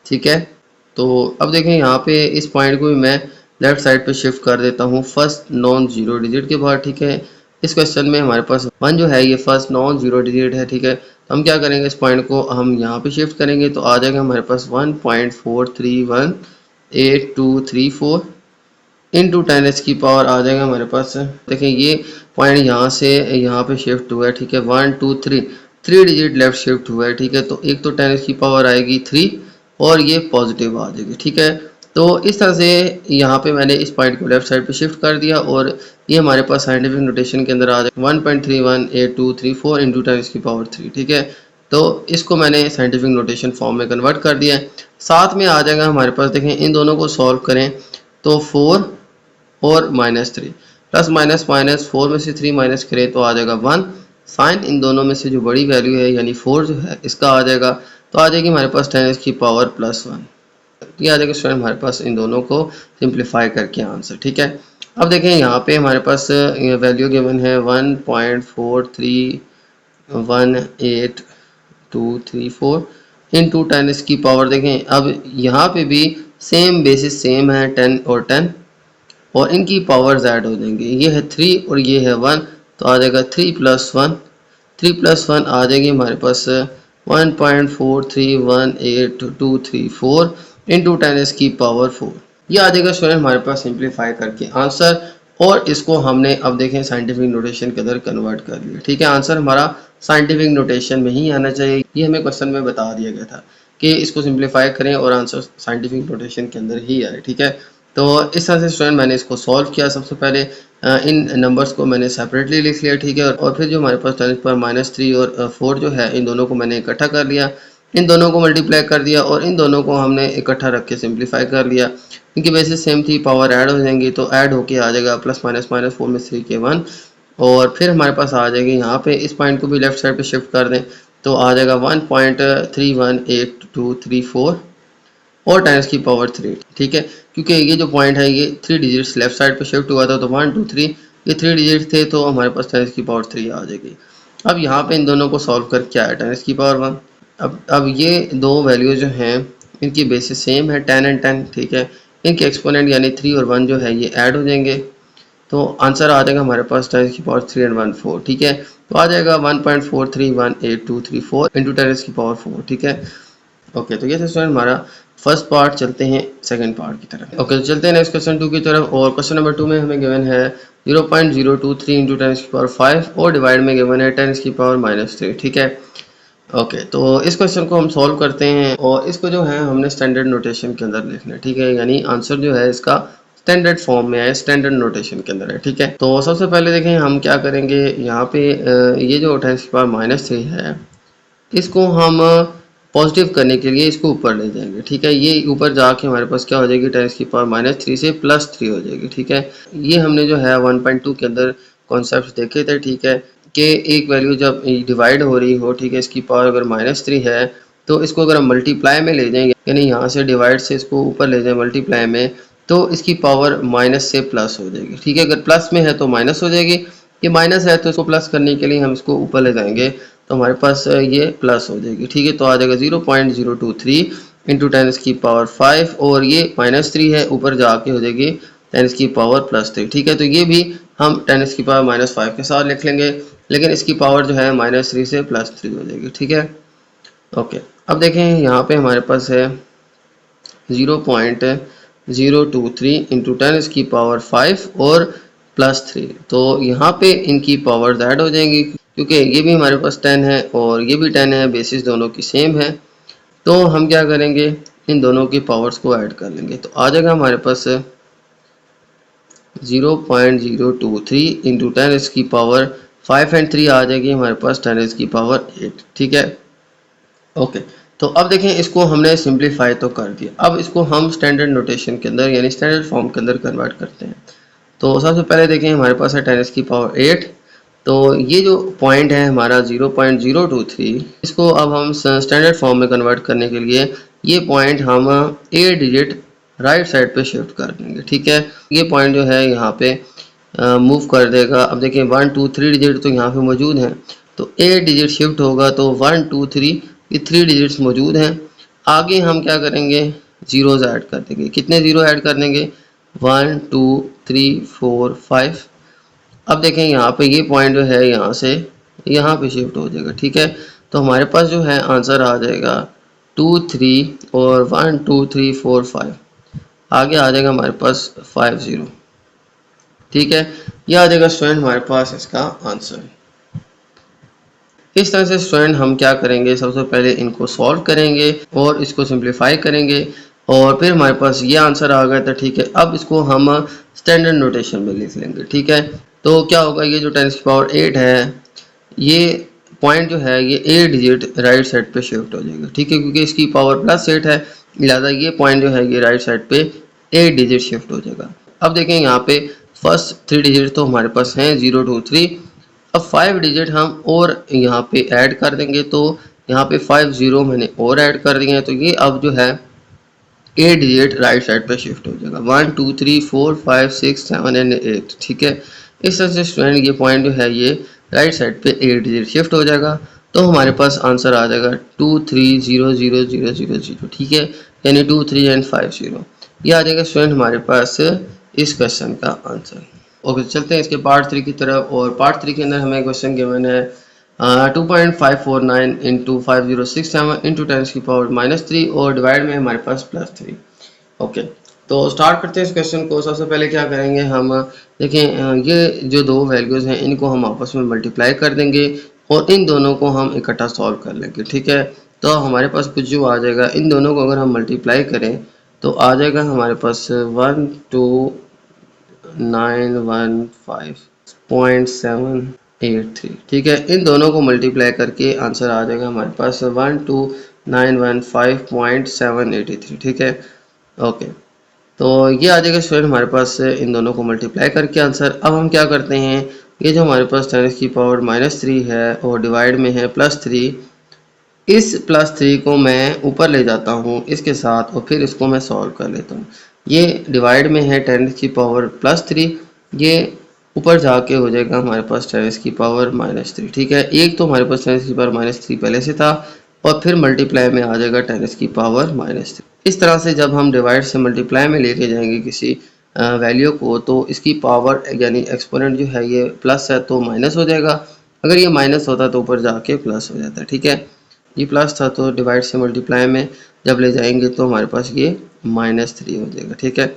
ठीक है। तो अब देखें यहाँ पे इस पॉइंट को भी मैं लेफ्ट साइड पे शिफ्ट कर देता हूँ फर्स्ट नॉन जीरो डिजिट के बाद, ठीक है। इस क्वेश्चन में हमारे पास 1 जो है ये फर्स्ट नॉन जीरो डिजिट है, ठीक है। तो हम क्या करेंगे, इस पॉइंट को हम यहाँ पे शिफ्ट करेंगे, तो आ जाएगा हमारे पास 1.4318234 इंटू 10 की पावर आ जाएगा हमारे पास। देखें ये पॉइंट यहाँ से यहाँ पे शिफ्ट हुआ है, ठीक है। 1 2 3 डिजिट लेफ्ट शिफ्ट हुआ है, ठीक है। तो एक तो 10 की पावर आएगी 3 और ये पॉजिटिव आ जाएगी, ठीक है। तो इस तरह से यहाँ पे मैंने इस पॉइंट को लेफ्ट साइड पे शिफ्ट कर दिया, और ये हमारे पास साइंटिफिक नोटेशन के अंदर आ जाएगा 1.318234 इंटू 10 की पावर 3, ठीक है। तो इसको मैंने साइंटिफिक नोटेशन फॉर्म में कन्वर्ट कर दिया है। साथ में आ जाएगा हमारे पास, देखें इन दोनों को सॉल्व करें तो 4 और -3 प्लस माइनस माइनस 4 में से 3 माइनस करें तो आ जाएगा 1। साइन इन दोनों में से जो बड़ी वैल्यू है यानी 4 जो है इसका आ जाएगा, तो आ जाएगी हमारे पास 10 की पावर +1। ये आ जाएगा स्टूडेंट हमारे पास इन दोनों को सिंप्लीफाई करके आंसर, ठीक है। अब देखें यहाँ पे हमारे पास वैल्यू गिवन है 1.4318234 इंटू 10 की पावर। देखें अब यहाँ पे भी सेम बेसिस सेम है 10 और 10, और इनकी पावर्स ऐड हो जाएंगी, ये है 3 और ये है 1, तो आ जाएगा 3 + 1, 3 + 1 आ जाएगी हमारे पास 1.4318234 इंटू 10 की पावर 4। ये आ जाएगा स्टूडेंट हमारे पास सिंप्लीफाई करके आंसर, और इसको हमने अब देखें साइंटिफिक नोटेशन के अंदर कन्वर्ट कर लिया, ठीक है। आंसर हमारा साइंटिफिक नोटेशन में ही आना चाहिए, ये हमें क्वेश्चन में बता दिया गया था कि इसको सिंप्लीफाई करें और आंसर साइंटिफिक नोटेशन के अंदर ही आए, ठीक है। तो इस तरह से स्टूडेंट मैंने इसको सॉल्व किया। सबसे पहले इन नंबर्स को मैंने सेपरेटली लिख लिया, ठीक है, और फिर जो हमारे पास 10 पर -3 और 4 जो है इन दोनों को मैंने इकट्ठा कर लिया, इन दोनों को मल्टीप्लाई कर दिया, और इन दोनों को हमने इकट्ठा रख के सिंप्लीफाई कर लिया। इनकी बेसिस सेम थी, पावर ऐड हो जाएंगी, तो ऐड होके आ जाएगा +-4 में 3 के 1, और फिर हमारे पास आ जाएगी यहाँ पे इस पॉइंट को भी लेफ्ट साइड पे शिफ्ट कर दें तो आ जाएगा 1.318234 और 10 की पावर 3, ठीक है, क्योंकि ये जो पॉइंट है ये 3 डिजिट्स लेफ्ट साइड पे शिफ्ट हुआ था, तो 1 2 3 ये 3 डिजिट थे, तो हमारे पास 10 की पावर 3 आ जाएगी। अब यहाँ पे इन दोनों को सॉल्व कर क्या है 10 की पावर 1। अब ये दो वैल्यू जो हैं इनकी बेसिस सेम है 10 एंड 10, ठीक है, इनके एक्सपोनेंट यानी 3 और 1 जो है ये ऐड हो जाएंगे, तो आंसर आ जाएगा हमारे पास 10 की पावर 3 एंड 1 4, ठीक है, तो आ जाएगा 1.431823 इंटू 10 की पावर 4, ठीक है। ओके, तो ये था स्टूडेंट हमारा फर्स्ट पार्ट। चलते हैं सेकंड पार्ट की तरफ। ओके, तो चलते हैं नेक्स्ट क्वेश्चन 2 की तरफ, और क्वेश्चन नंबर 2 में हमें गिवन है 0.023 इंटू 10 की पावर 5 और डिवाइड में गिवन है 10 की पावर -3, ठीक है। ओके, तो इस क्वेश्चन को हम सॉल्व करते हैं, और इसको जो है हमने स्टैंडर्ड नोटेशन के अंदर लिखना है, ठीक है, यानी आंसर जो है इसका स्टैंडर्ड फॉर्म में है, स्टैंडर्ड नोटेशन के अंदर है, ठीक है। तो सबसे पहले देखें हम क्या करेंगे, यहाँ पे ये जो 10 की पावर -3 है इसको हम पॉजिटिव करने के लिए इसको ऊपर ले जाएंगे, ठीक है, ये ऊपर जाके हमारे पास क्या हो जाएगी 10 की पावर -3 से +3 हो जाएगी, ठीक है। ये हमने जो है 1.2 के अंदर कॉन्सेप्ट देखे थे, ठीक है, कि एक वैल्यू जब डिवाइड हो रही हो, ठीक है, इसकी पावर अगर -3 है तो इसको अगर हम मल्टीप्लाई में ले जाएंगे, यानी यहाँ से डिवाइड से इसको ऊपर ले जाए मल्टीप्लाई में, तो इसकी पावर माइनस से प्लस हो जाएगी, ठीक है, अगर प्लस में है तो माइनस हो जाएगी, ये माइनस है तो इसको प्लस करने के लिए हम इसको ऊपर ले जाएंगे, तो हमारे पास ये प्लस हो जाएगी, ठीक है, तो आ जाएगा 0.023 इंटू 10 की पावर 5, और ये -3 है, ऊपर जाके हो जाएगी 10 की पावर +3, ठीक है, तो ये भी हम 10 की पावर -5 के साथ लिख लेंगे, लेकिन इसकी पावर जो है -3 से +3 हो जाएगी, ठीक है। ओके, अब देखें यहाँ पे हमारे पास है 0.023 इंटू 10 की पावर 5 और +3, तो यहाँ पे इनकी पावर ऐड हो जाएंगी, क्योंकि ये भी हमारे पास 10 है और ये भी 10 है, बेसिस दोनों की सेम है, तो हम क्या करेंगे इन दोनों की पावर्स को ऐड कर लेंगे, तो आ जाएगा हमारे पास 0.023 इंटू 10 की पावर 5 एंड 3 आ जाएगी हमारे पास 10 की पावर 8, ठीक है। ओके, तो अब देखें इसको हमने सिंप्लीफाई तो कर दिया, अब इसको हम स्टैंडर्ड नोटेशन के अंदर यानी स्टैंडर्ड फॉर्म के अंदर कन्वर्ट करते हैं। तो सबसे पहले देखें हमारे पास है 10 की पावर 8, तो ये जो पॉइंट है हमारा 0.023, इसको अब हम स्टैंडर्ड फॉर्म में कन्वर्ट करने के लिए ये पॉइंट हम 8 डिजिट राइट साइड पे शिफ्ट कर देंगे, ठीक है, ये पॉइंट जो है यहाँ पे मूव कर देगा। अब देखें 1 2 3 डिजिट तो यहाँ पे मौजूद हैं, तो 8 डिजिट शिफ्ट होगा, तो 1 2 3 ये 3 डिजिट्स मौजूद हैं। आगे हम क्या करेंगे जीरोज ऐड कर देंगे, कितने ज़ीरो ऐड कर देंगे 1 2 3 4 5। अब देखें यहाँ पे ये पॉइंट जो है यहाँ से यहाँ पे शिफ्ट हो जाएगा, ठीक है, तो हमारे पास जो है आंसर आ जाएगा 2 3 और 1 2 3 4 5, आगे आ जाएगा हमारे पास 5 0, ठीक है, यह आ जाएगा स्टूडेंट हमारे पास इसका आंसर। इस तरह से स्टूडेंट हम क्या करेंगे, सबसे पहले इनको सॉल्व करेंगे और इसको सिंप्लीफाई करेंगे, और फिर हमारे पास ये आंसर आ गया था, ठीक है। अब इसको हम स्टैंडर्ड नोटेशन में लिख लेंगे, ठीक है, तो क्या होगा, ये जो 10 की पावर 8 है ये पॉइंट जो है ये 8 डिजिट राइट साइड पे शिफ्ट हो जाएगा, ठीक है, क्योंकि इसकी पावर +8 है, लिहाजा ये पॉइंट जो है ये राइट साइड पे 8 डिजिट शिफ्ट हो जाएगा। अब देखें यहाँ पे फर्स्ट 3 डिजिट तो हमारे पास हैं 0 2 3, अब 5 डिजिट हम और यहाँ पे ऐड कर देंगे, तो यहाँ पे 5 0 मैंने और ऐड कर दिए हैं, तो ये अब जो है 8 डिजिट राइट साइड पे शिफ्ट हो जाएगा 1 2 3 4 5 6 7 एंड 8, ठीक है। इस तरह से स्टूडेंट ये पॉइंट जो है ये राइट साइड पे 8 डिजिट शिफ्ट हो जाएगा, तो हमारे पास आंसर आ जाएगा 2 3 0 0 0 0 0, ठीक है, यानी 2 3 एंड 5 0, ये आ जाएगा स्टूडेंट हमारे पास इस क्वेश्चन का आंसर। ओके, चलते हैं इसके पार्ट 3 की तरफ, और पार्ट 3 के अंदर हमें क्वेश्चन गिवन है 2.549 इंटू 5067 इंटू 10 की पावर -3 और डिवाइड में हमारे पास +3। ओके, तो स्टार्ट करते हैं इस क्वेश्चन को। सबसे पहले क्या करेंगे हम, देखें ये जो दो वैल्यूज़ हैं इनको हम आपस में मल्टीप्लाई कर देंगे और इन दोनों को हम इकट्ठा सॉल्व कर लेंगे, ठीक है। तो हमारे पास कुछ जो आ जाएगा, इन दोनों को अगर हम मल्टीप्लाई करें तो आ जाएगा हमारे पास 12915.783, ठीक है, इन दोनों को मल्टीप्लाई करके आंसर आ जाएगा हमारे पास 12915.783, ठीक है। ओके, तो ये आ जाएगा स्टूडेंट हमारे पास इन दोनों को मल्टीप्लाई करके आंसर। अब हम क्या करते हैं, ये जो हमारे पास 10 की पावर -3 है और डिवाइड में है +3, इस +3 को मैं ऊपर ले जाता हूँ इसके साथ और फिर इसको मैं सॉल्व कर लेता हूँ। ये डिवाइड में है 10⁻+3, ये ऊपर जाके हो जाएगा हमारे पास 10⁻−3। ठीक है, एक तो हमारे पास 10⁻−3 पहले से था और फिर मल्टीप्लाई में आ जाएगा 10⁻−3। इस तरह से जब हम डिवाइड से मल्टीप्लाई में लेके जाएंगे किसी वैल्यू को, तो इसकी पावर यानी एक्सपोनेंट जो है ये प्लस है तो माइनस हो जाएगा, अगर ये माइनस होता तो ऊपर जाके प्लस हो जाता है। ठीक है, ये प्लस था तो डिवाइड से मल्टीप्लाई में जब ले जाएंगे तो हमारे पास ये -3 हो जाएगा। ठीक है,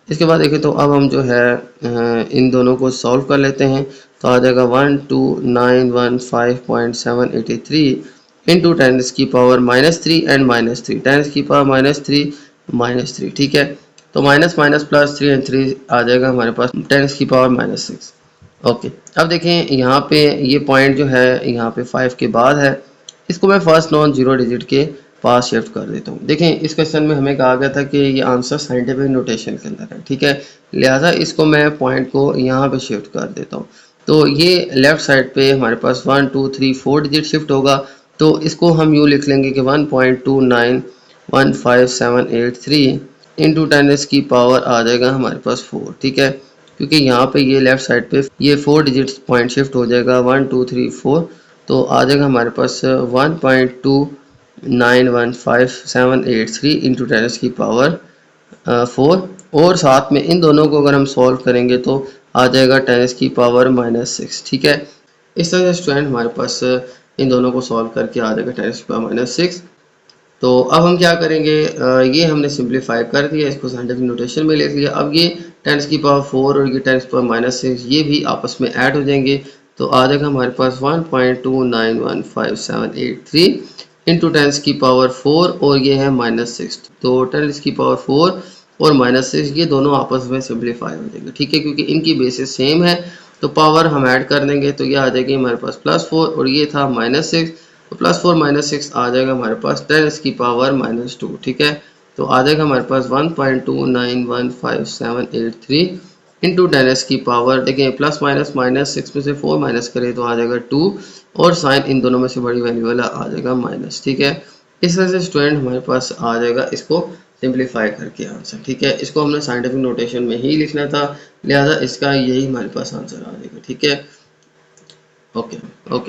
इसके बाद देखें तो अब हम जो है इन दोनों को सॉल्व कर लेते हैं, तो आ जाएगा 12915.783 इंटू 10⁻³ एंड -3, 10⁻³ -3 ठीक है, तो माइनस माइनस प्लस 3 एंड 3 आ जाएगा हमारे पास 10⁻⁻6। ओके, अब देखें यहाँ पे ये पॉइंट जो है यहाँ पे 5 के बाद है, इसको मैं फर्स्ट नॉन जीरो डिजिट के पास शिफ्ट कर देता हूँ। देखें इस क्वेश्चन में हमें कहा गया था कि ये आंसर साइंटिफिक नोटेशन के अंदर है। ठीक है, लिहाजा इसको मैं पॉइंट को यहाँ पे शिफ्ट कर देता हूँ, तो ये लेफ्ट साइड पे हमारे पास 1 2 3 4 डिजिट शिफ्ट होगा, तो इसको हम यूँ लिख लेंगे कि 1.291578 इंटू 10⁻³ आ जाएगा हमारे पास 4। ठीक है, क्योंकि यहाँ पे ये लेफ्ट साइड पे ये 4 डिजिट पॉइंट शिफ्ट हो जाएगा 1 2 3 4, तो आ जाएगा हमारे पास 1.291578 इंटू 10⁻⁴ और साथ में इन दोनों को अगर हम सॉल्व करेंगे तो आ जाएगा 10⁻⁻6। ठीक है, इस तरह से स्टूडेंट हमारे पास इन दोनों को सॉल्व करके आ जाएगा 10⁻⁻6। तो अब हम क्या करेंगे, ये हमने सिंप्लीफाई कर दिया, इसको साइंटिफिक नोटेशन में लिख लिया। अब ये 10⁻⁴ और ये 10⁻⁻6 ये भी आपस में ऐड हो जाएंगे, तो आ जाएगा हमारे पास 1.291578 इंटू 10⁻⁴ और ये है -6, तो 10⁻⁴ और -6 ये दोनों आपस में सिंप्लीफाई हो जाएंगे। ठीक है, क्योंकि इनकी बेसिस सेम है तो पावर हम ऐड कर देंगे, तो ये आ जाएगी हमारे पास +4 और ये था -6, तो +4 -6 आ जाएगा हमारे पास 10⁻⁻²। ठीक है, तो आ जाएगा हमारे पास 1.291578 इंटू 10⁻, देखिए प्लस माइनस -6 में से 4 माइनस करें तो आ जाएगा 2 और साइन इन दोनों में से बड़ी वैल्यू वाला आ जाएगा माइनस। ठीक है, इस तरह से स्टूडेंट हमारे पास आ जाएगा इसको सिंप्लीफाई करके आंसर। ठीक है, इसको हमने साइंटिफिक नोटेशन में ही लिखना था, लिहाजा इसका यही हमारे पास आंसर आ जाएगा। ठीक है, ओके,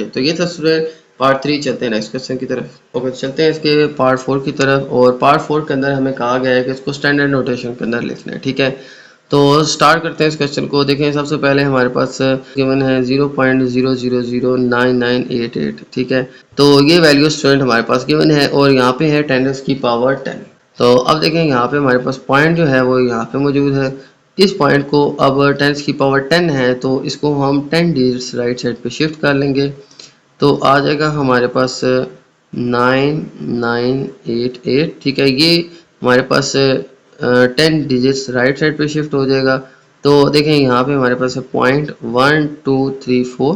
तो ये था स्टूडेंट पार्ट 3। चलते हैं नेक्स्ट क्वेश्चन की तरफ। ओके, चलते हैं इसके पार्ट 4 की तरफ, और पार्ट 4 के अंदर हमें कहा गया है कि इसको स्टैंडर्ड नोटेशन के अंदर लिखना है। ठीक है, तो स्टार्ट करते हैं इस क्वेश्चन को। देखें सबसे पहले हमारे पास गिवन है 0.0009988। ठीक है, तो ये वैल्यू स्टूडेंट हमारे पास गिवन है और यहाँ पे है 10⁻10। तो अब देखें यहाँ पे हमारे पास पॉइंट जो है वो यहाँ पे मौजूद है। इस पॉइंट को अब 10⁻10 है तो इसको हम 10 डिजिट्स राइट साइड पे शिफ्ट कर लेंगे, तो आ जाएगा हमारे पास 9988। ठीक है, ये हमारे पास 10 डिजिट्स राइट साइड पे शिफ्ट हो जाएगा। तो देखें यहाँ पे हमारे पास है पॉइंट 1 2 3 4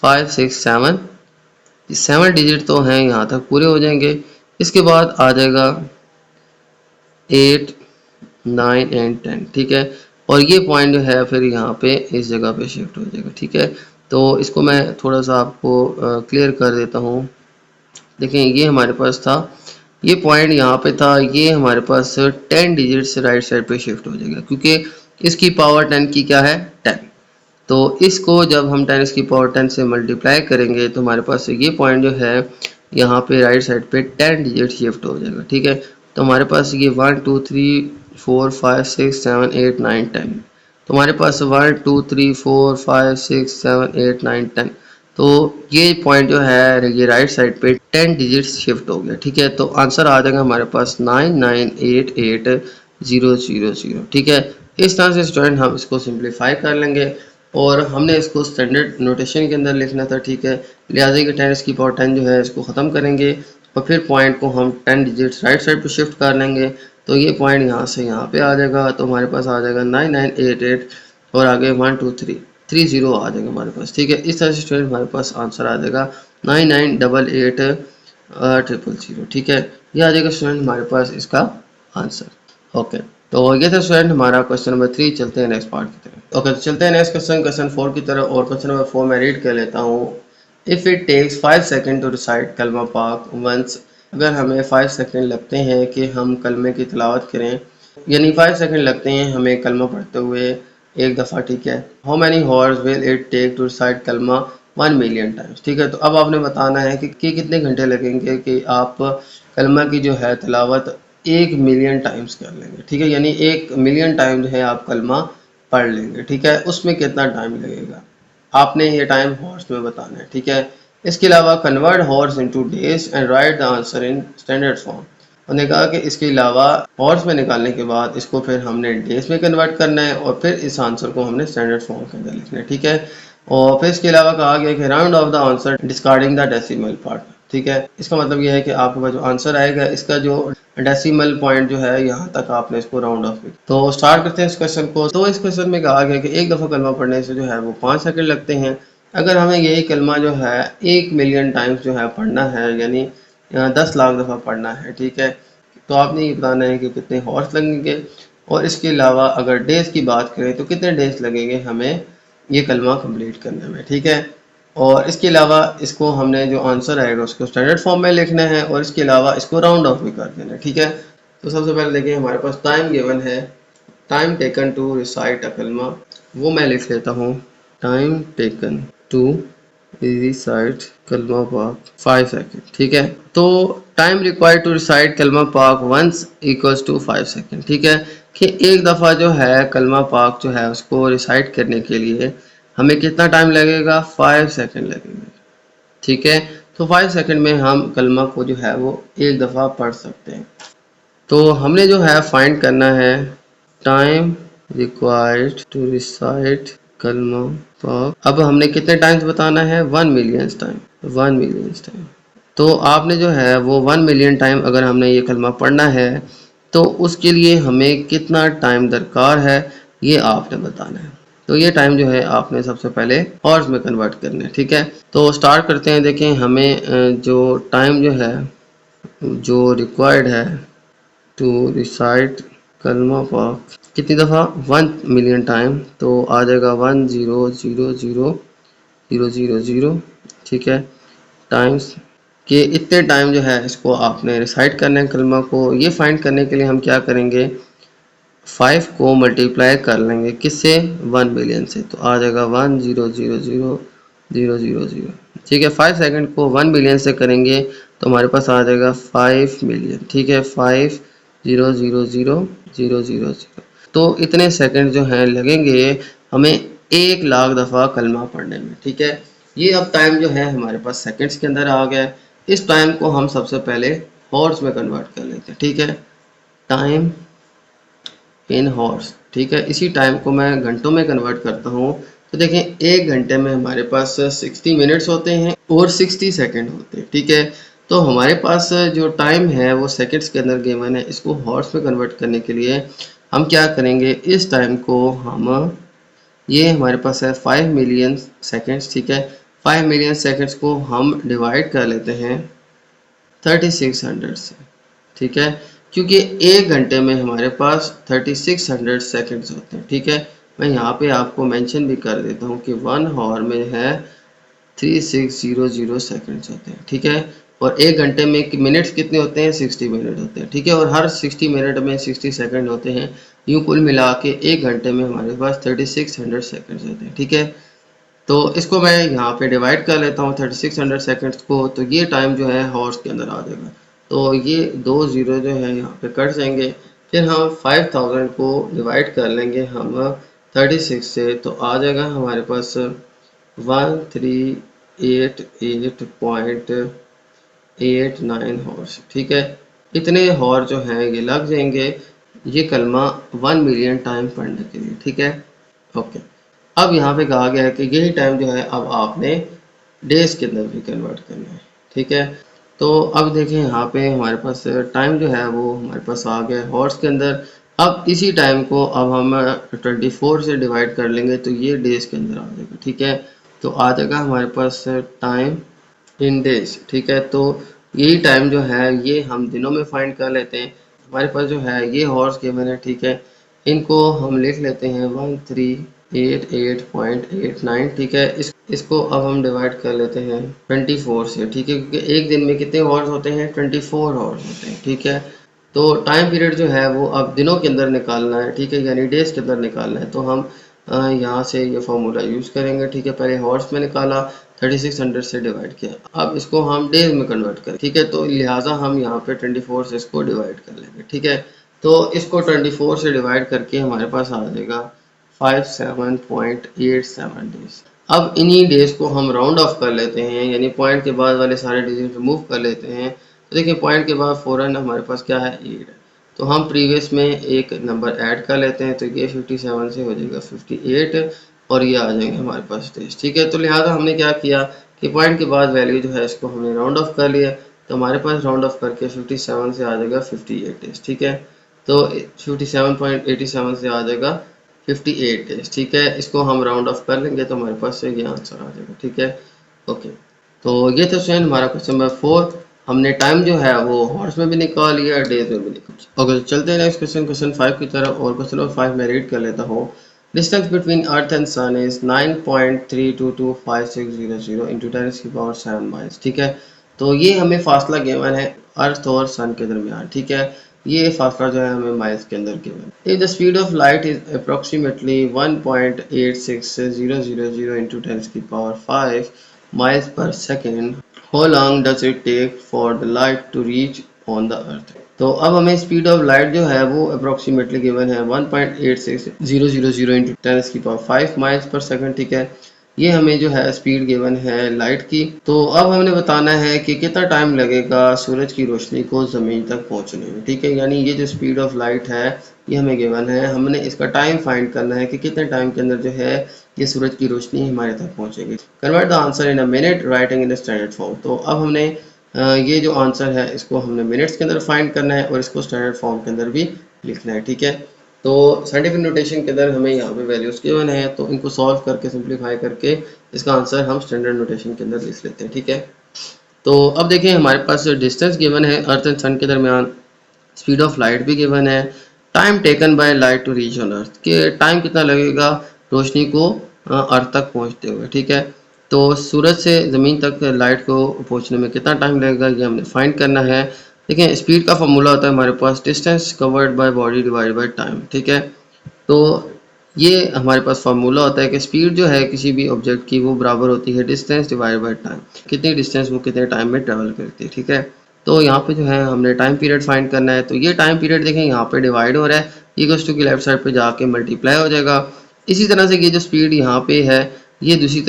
5 6 7, 7 डिजिट तो हैं यहाँ तक पूरे हो जाएंगे। इसके बाद आ जाएगा 8 9 एंड 10। ठीक है, और ये पॉइंट जो है फिर यहाँ पे इस जगह पे शिफ्ट हो जाएगा। ठीक है, तो इसको मैं थोड़ा सा आपको क्लियर कर देता हूँ। देखें ये हमारे पास था, ये पॉइंट यहाँ पे था, ये हमारे पास 10 डिजिट्स राइट साइड पे शिफ्ट हो जाएगा, क्योंकि इसकी पावर 10 की क्या है 10। तो इसको जब हम 10⁻10 से मल्टीप्लाई करेंगे तो हमारे पास ये पॉइंट जो है यहाँ पे राइट साइड पे 10 डिजिट शिफ्ट हो जाएगा। ठीक है, तो हमारे पास ये 1 2 3 4 5 6 7 8 9 10, तो हमारे पास 1 2 3 4 5 6 7 8 9 10, तो ये पॉइंट जो है ये राइट साइड पे 10 डिजिट्स शिफ्ट हो गया। ठीक है, तो आंसर आ जाएगा हमारे पास 9988000। ठीक है, इस तरह से स्टूडेंट हम इसको सिंप्लीफाई कर लेंगे और हमने इसको स्टैंडर्ड नोटेशन के अंदर लिखना था। ठीक है, लिहाजा कि 10⁻10 जो है इसको ख़त्म करेंगे और फिर पॉइंट को हम 10 डिजिट्स राइट साइड पे शिफ्ट कर लेंगे, तो ये पॉइंट यहाँ से यहाँ पे आ जाएगा, तो हमारे पास आ जाएगा 9988 और आगे 1 2 3 30 आ जाएगा हमारे पास। ठीक है, इस तरह से स्टूडेंट हमारे पास आंसर आ जाएगा 998800। ठीक है, ये आ जाएगा स्टूडेंट हमारे पास इसका आंसर। ओके, तो ये था स्टूडेंट हमारा क्वेश्चन नंबर 3। चलते हैं नेक्स्ट पार्ट की तरफ। ओके, तो चलते हैं नेक्स्ट क्वेश्चन 4 की तरफ, और क्वेश्चन नंबर 4 मैं रीड कर लेता हूँ। If it takes 5 second to recite कलमा पाक वंस, अगर हमें 5 सेकंड लगते हैं कि हम कलमे की तिलावत करें, यानी 5 सेकंड लगते हैं हमें कलमा पढ़ते हुए एक दफ़ा, ठीक है। How many hours will it take to recite कलमा 1 मिलियन टाइम्स, ठीक है। तो अब आपने बताना है कि कितने घंटे लगेंगे कि आप कलमा की जो है तिलावत 1 मिलियन टाइम्स कर लेंगे, ठीक है। यानी 1 मिलियन टाइम जो है आप कलमा पढ़ लेंगे, ठीक है। उसमें कितना टाइम लगेगा आपने ये टाइम हॉर्स में बताना है, ठीक है। इसके अलावा convert horse into days and right the answer in standard form. उन्होंने कहा कि इसके अलावा हॉर्स में निकालने के बाद इसको फिर हमने डेज में कन्वर्ट करना है और फिर इस आंसर को हमने स्टैंडर्ड फॉर्म के अंदर लिखना है, ठीक है। और फिर इसके अलावा कहा गया कि round of the answer discarding the decimal part, ठीक है। इसका मतलब यह है कि आपके पास जो आंसर आएगा इसका जो डेसिमल पॉइंट जो है यहाँ तक आपने इसको राउंड ऑफ किया। तो स्टार्ट करते हैं इस क्वेश्चन को। तो इस क्वेश्चन में कहा गया कि एक दफ़ा कलमा पढ़ने से जो है वो 5 सेकंड लगते हैं। अगर हमें यही कलमा जो है 1 मिलियन टाइम्स जो है पढ़ना है, यानी 10 लाख दफ़ा पढ़ना है, ठीक है। तो आपने ये बताना है कि कितने हॉर्स लगेंगे और इसके अलावा अगर डेज़ की बात करें तो कितने डेज़ लगेंगे हमें ये कलमा कंप्लीट करने में, ठीक है। और इसके अलावा इसको हमने जो आंसर आएगा उसको स्टैंडर्ड फॉर्म में लिखना है और इसके अलावा इसको राउंड ऑफ भी कर देना है, ठीक है। तो सबसे पहले देखिए हमारे पास टाइम गिवन है, time taken to recite a कलमा, वो मैं लिख लेता हूँ। टाइम टेकन टू रिसाइट कलमा पाक 5 सेकंड, ठीक है। तो टाइम रिक्वायर्ड टू रिसाइट कलमा पाक वंस इक्वल्स टू 5 सेकंड, ठीक है। कि एक दफ़ा जो है कलमा पाक जो है उसको रिसाइट करने के लिए हमें कितना टाइम लगेगा, 5 सेकंड लगेंगे, ठीक है। तो 5 सेकंड में हम कलमा को जो है वो एक दफ़ा पढ़ सकते हैं। तो हमने जो है फाइंड करना है टाइम रिक्वायर्ड टू रिसाइट कलमा पाक। अब हमने कितने टाइम्स बताना है, 1 मिलियन टाइम, 1 मिलियन टाइम। तो आपने जो है वो 1 मिलियन टाइम अगर हमने ये कलमा पढ़ना है तो उसके लिए हमें कितना टाइम दरकार है ये आपने बताना है। तो ये टाइम जो है आपने सबसे पहले हॉर्स में कन्वर्ट करना है, ठीक है। तो स्टार्ट करते हैं। देखें हमें जो टाइम जो है जो रिक्वायर्ड है टू रिसाइट कलमा पाक कितनी दफ़ा, 1 मिलियन टाइम। तो आ जाएगा 10000000, ठीक है, टाइम्स के इतने टाइम जो है इसको आपने रिसाइट करना है कलमा को। ये फाइंड करने के लिए हम क्या करेंगे, 5 को मल्टीप्लाई कर लेंगे किससे, 1 मिलियन से। तो आ जाएगा 10000000, ठीक है। 5 सेकंड को 1 मिलियन से करेंगे तो हमारे पास आ जाएगा 5 मिलियन, ठीक है। 50000000। तो इतने सेकंड जो हैं लगेंगे हमें 1 लाख दफ़ा कलमा पढ़ने में, ठीक है। ये अब टाइम जो है हमारे पास सेकंड्स के अंदर आ गया। इस टाइम को हम सबसे पहले हॉर्स में कन्वर्ट कर लेते हैं, ठीक है। टाइम इन हॉर्स, ठीक है। इसी टाइम को मैं घंटों में कन्वर्ट करता हूँ। तो देखें 1 घंटे में हमारे पास 60 मिनट्स होते हैं और 60 सेकंड होते हैं, ठीक है। तो हमारे पास जो टाइम है वो सेकंड्स के अंदर गिवन है। इसको हॉर्स में कन्वर्ट करने के लिए हम क्या करेंगे, इस टाइम को हम, ये हमारे पास है 5 मिलियन सेकंड्स, ठीक है। 5 मिलियन सेकंड्स को हम डिवाइड कर लेते हैं 3600 से, ठीक है। क्योंकि 1 घंटे में हमारे पास 3600 सेकंड्स होते हैं, ठीक है। मैं यहाँ पे आपको मेंशन भी कर देता हूँ कि 1 हॉर में है 3600 सेकंड्स होते हैं, ठीक है। और 1 घंटे में मिनट्स कितने होते हैं, 60 मिनट होते हैं, ठीक है। और हर 60 मिनट में 60 सेकंड होते हैं। यूँ कुल मिला के 1 घंटे में हमारे पास 3600 सेकंड्स होते हैं, ठीक है। तो इसको मैं यहाँ पे डिवाइड कर लेता हूँ 3600 सेकंड्स को, तो ये टाइम जो है हॉर्स के अंदर आ जाएगा। तो ये 2 ज़ीरो जो है यहाँ पे कट जाएंगे। फिर हम 5000 को डिवाइड कर लेंगे हम 36 से, तो आ जाएगा हमारे पास 1388.89 हॉर्स, ठीक है। इतने हॉर जो हैं ये लग जाएंगे ये कलमा 1 मिलियन टाइम पढ़ने के लिए, ठीक है। ओके, अब यहाँ पे कहा गया है कि यही टाइम जो है अब आपने डेज के अंदर भी कन्वर्ट करना है, ठीक है। तो अब देखें यहाँ पे हमारे पास टाइम जो है वो हमारे पास आ गया हॉर्स के अंदर। अब इसी टाइम को अब हम 24 से डिवाइड कर लेंगे तो ये डेज के अंदर आ जाएगा, ठीक है। तो आ जाएगा हमारे पास टाइम इन डेज, ठीक है। तो यही टाइम जो है ये हम दिनों में फाइंड कर लेते हैं। हमारे पास जो है ये हॉर्स गिवन है, ठीक है। इनको हम लिख लेते हैं 88.89, ठीक है। इसको अब हम डिवाइड कर लेते हैं 24 से, ठीक है, क्योंकि एक दिन में कितने हॉर्स होते हैं, 24 हॉर्स होते हैं, ठीक है। तो टाइम पीरियड जो है वो अब दिनों के अंदर निकालना है, ठीक है, यानी डेज के अंदर निकालना है। तो हम यहाँ से ये फार्मूला यूज़ करेंगे, ठीक है। पहले हॉर्स में निकाला, 3600 से डिवाइड किया, अब इसको हम डेज में कन्वर्ट करें, ठीक है। तो लिहाजा हम यहाँ पे 24 से इसको डिवाइड कर लेंगे, ठीक है। तो इसको 24 से डिवाइड करके हमारे पास आ जाएगा 57.87 डेज। अब इन्हीं डेज को हम राउंड ऑफ कर लेते हैं, यानी पॉइंट के बाद वाले सारे डिजिट रिमूव कर लेते हैं। तो देखिए पॉइंट के बाद फ़ौरन हमारे पास क्या है, 8 है। तो हम प्रीवियस में एक नंबर ऐड कर लेते हैं, तो ये 57 से हो जाएगा 58 और ये आ जाएंगे हमारे पास डेज, ठीक है। तो लिहाजा हमने क्या किया कि पॉइंट के बाद वैल्यू जो है इसको हमने राउंड ऑफ कर लिया, तो हमारे पास राउंड ऑफ करके 57 से आ जाएगा 58 डेज, ठीक है। तो 57.87 से आ जाएगा 58 डेज, ठीक है। इसको हम राउंड ऑफ कर लेंगे तो हमारे पास से ये आंसर आ जाएगा, ठीक है। ओके, तो ये था स्टूडेंट हमारा क्वेश्चन नंबर 4। हमने टाइम जो है वो हॉर्स में भी निकाल लिया, डेज में भी निकाल। ओके, चलते हैं नेक्स्ट क्वेश्चन, क्वेश्चन 5 की तरफ। और क्वेश्चन नंबर 5 में रीड कर लेता हूँ। Distance between earth and sun is 9.3225600 into 10⁻⁷ miles, ठीक है। तो ये हमें फासला गिवन है अर्थ और सन के दरमियान, ठीक है। ये फासला जो है हमें माइल्स के अंदर given. If the speed of light is approximately 1.86000 into 10⁵ miles per second, how long does it take for the light to reach on the earth? तो अब हमें स्पीड ऑफ लाइट जो है वो अप्रोक्सीमेटली गिवन है 1.86000 इंटू 10⁵ माइल्स पर सेकंड, ठीक है। ये हमें जो है स्पीड गिवन है लाइट की। तो अब हमने बताना है कि कितना टाइम लगेगा सूरज की रोशनी को ज़मीन तक पहुंचने में, ठीक है। यानी ये जो स्पीड ऑफ लाइट है ये हमें गिवन है, हमने इसका टाइम फाइंड करना है कि कितने टाइम के अंदर जो है ये सूरज की रोशनी हमारे तक पहुंचेगी। Convert the answer in a minute writing in the standard form. तो अब हमने ये जो आंसर है इसको हमने मिनट्स के अंदर फाइंड करना है और इसको स्टैंडर्ड फॉर्म के अंदर भी लिखना है, ठीक है। तो साइंटिफिक नोटेशन के अंदर हमें यहाँ पे वैल्यूज गिवन है, तो इनको सॉल्व करके सिंप्लीफाई करके इसका आंसर हम स्टैंडर्ड नोटेशन के अंदर लिख लेते हैं, ठीक है। तो अब देखें हमारे पास डिस्टेंस गिवन है अर्थ एंड सन के दरमियान, स्पीड ऑफ लाइट भी गिवन है, time taken by light to reach on earth, के टाइम कितना लगेगा रोशनी को अर्थ तक पहुंचते हुए, ठीक है। तो सूरज से ज़मीन तक लाइट को पहुंचने में कितना टाइम लगेगा ये हमने फाइंड करना है। देखिए स्पीड का फॉर्मूला होता है हमारे पास distance covered by body divide by time, ठीक है। तो ये हमारे पास फार्मूला होता है कि स्पीड जो है किसी भी ऑब्जेक्ट की वो बराबर होती है डिस्टेंस डिवाइड बाय टाइम, कितनी डिस्टेंस वो कितने टाइम में ट्रेवल करती है, ठीक है। तो यहाँ पे जो है हमने टाइम पीरियड फाइंड करना है। तो ये टाइम पीरियड देखें यहाँ पे डिवाइड हो रहा है, इक्वल्स टू की लेफ्ट साइड पे जाके मल्टीप्लाई हो जाएगा। इसी तरह से ये जो स्पीड यहाँ पे है ये दूसरी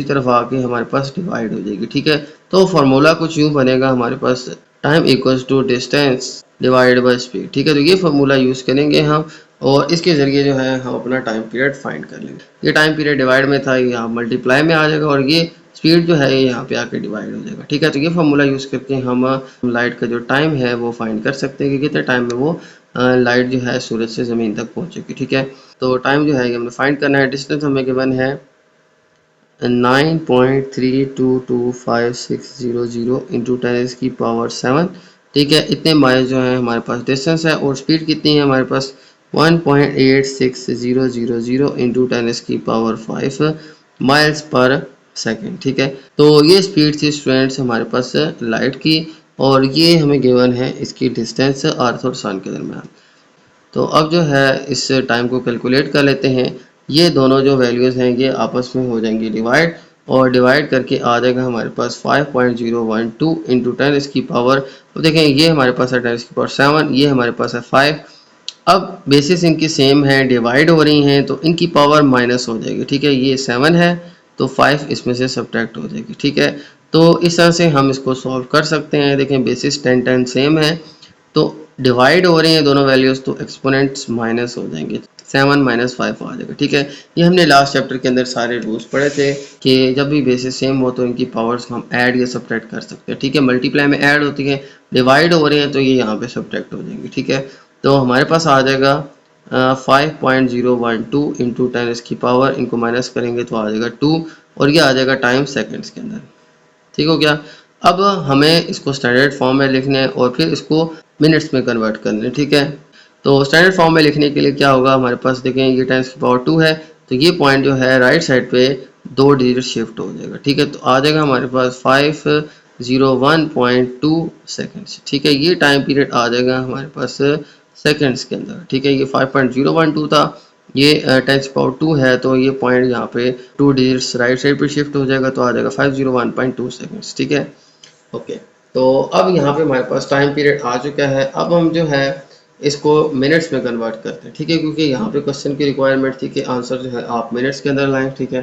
तरफ आके हमारे पास डिवाइड हो जाएगी, ठीक है। तो फार्मूला कुछ यूँ बनेगा हमारे पास, time equals to distance divide by speed, ठीक है। तो ये फार्मूला यूज़ करेंगे हम और इसके ज़रिए जो है हम अपना टाइम पीरियड फाइंड कर लेंगे। ये टाइम पीरियड डिवाइड में था, यहाँ मल्टीप्लाई में आ जाएगा और ये स्पीड जो है यहाँ पे आके डिवाइड हो जाएगा, ठीक है। तो ये फार्मूला यूज़ करके हम लाइट का जो टाइम है वो फाइंड कर सकते हैं कि कितने टाइम में वो लाइट जो है सूरज से ज़मीन तक पहुँचेगी, ठीक है। तो टाइम जो है ये हमें फाइंड करना है। डिस्टेंस हमें गिवन है 9.3225600 इंटू 10⁻⁷, ठीक है। इतने माइल जो है हमारे पास डिस्टेंस है और स्पीड कितनी है हमारे पास 1.86000 इंटू 10⁻⁵ माइल्स पर सेकंड, ठीक है। तो ये स्पीड थी स्टूडेंट्स हमारे पास लाइट की और ये हमें गिवन है इसकी डिस्टेंस अर्थ और सन के दरमियान। तो अब जो है इस टाइम को कैलकुलेट कर लेते हैं। ये दोनों जो वैल्यूज़ हैं ये आपस में हो जाएंगी डिवाइड और डिवाइड करके आ जाएगा हमारे पास 5.012 इंटू 10⁻। अब देखें ये हमारे पास है 10⁻⁷, ये हमारे पास है 5। अब बेसिस इनकी सेम है, डिवाइड हो रही हैं तो इनकी पावर माइनस हो जाएगी, ठीक है। ये 7 है तो 5 इसमें से सब्ट्रैक्ट हो जाएगी, ठीक है। तो इस तरह से हम इसको सॉल्व कर सकते हैं। देखें बेसिस 10 सेम है तो डिवाइड हो रही हैं दोनों वैल्यूज़ तो एक्सपोनेंट्स माइनस हो जाएंगे, 7 - 5 आ जाएगा, ठीक है। ये हमने लास्ट चैप्टर के अंदर सारे रूल्स पढ़े थे कि जब भी बेसिस सेम हो तो इनकी पावर्स हम ऐड या सब्ट्रैक्ट कर सकते हैं, ठीक है। मल्टीप्लाई में ऐड होती है, डिवाइड हो रहे हैं तो ये यहाँ पे सब्ट्रैक्ट हो जाएंगे, ठीक है। तो हमारे पास आ जाएगा 5.012 इंटू 10⁻, इनको माइनस करेंगे तो आ जाएगा 2 और ये आ जाएगा टाइम सेकेंड्स के अंदर, ठीक हो गया। अब हमें इसको स्टैंडर्ड फॉर्म में लिखना है और फिर इसको मिनट्स में कन्वर्ट करना है, ठीक है। तो स्टैंडर्ड फॉर्म में लिखने के लिए क्या होगा, हमारे पास देखें ये 10⁻² है, तो ये पॉइंट जो है राइट साइड पे 2 डिजिट शिफ्ट हो जाएगा। ठीक है, तो आ जाएगा हमारे पास 501.2 सेकेंड्स। ठीक है, ये टाइम पीरियड आ जाएगा हमारे पास सेकेंड्स के अंदर। ठीक है, ये 5.012 था, ये 10⁻² है, तो ये पॉइंट यहाँ पे 2 डिजिट्स राइट साइड पे शिफ्ट हो जाएगा, तो आ जाएगा 501.2 सेकेंड्स। ठीक है, ओके। तो अब यहाँ पे हमारे पास टाइम पीरियड आ चुका है। अब हम जो है इसको मिनट्स में कन्वर्ट करते हैं। ठीक है, क्योंकि यहाँ पे क्वेश्चन की रिक्वायरमेंट थी कि आंसर जो है आप मिनट्स के अंदर लाएं। ठीक है,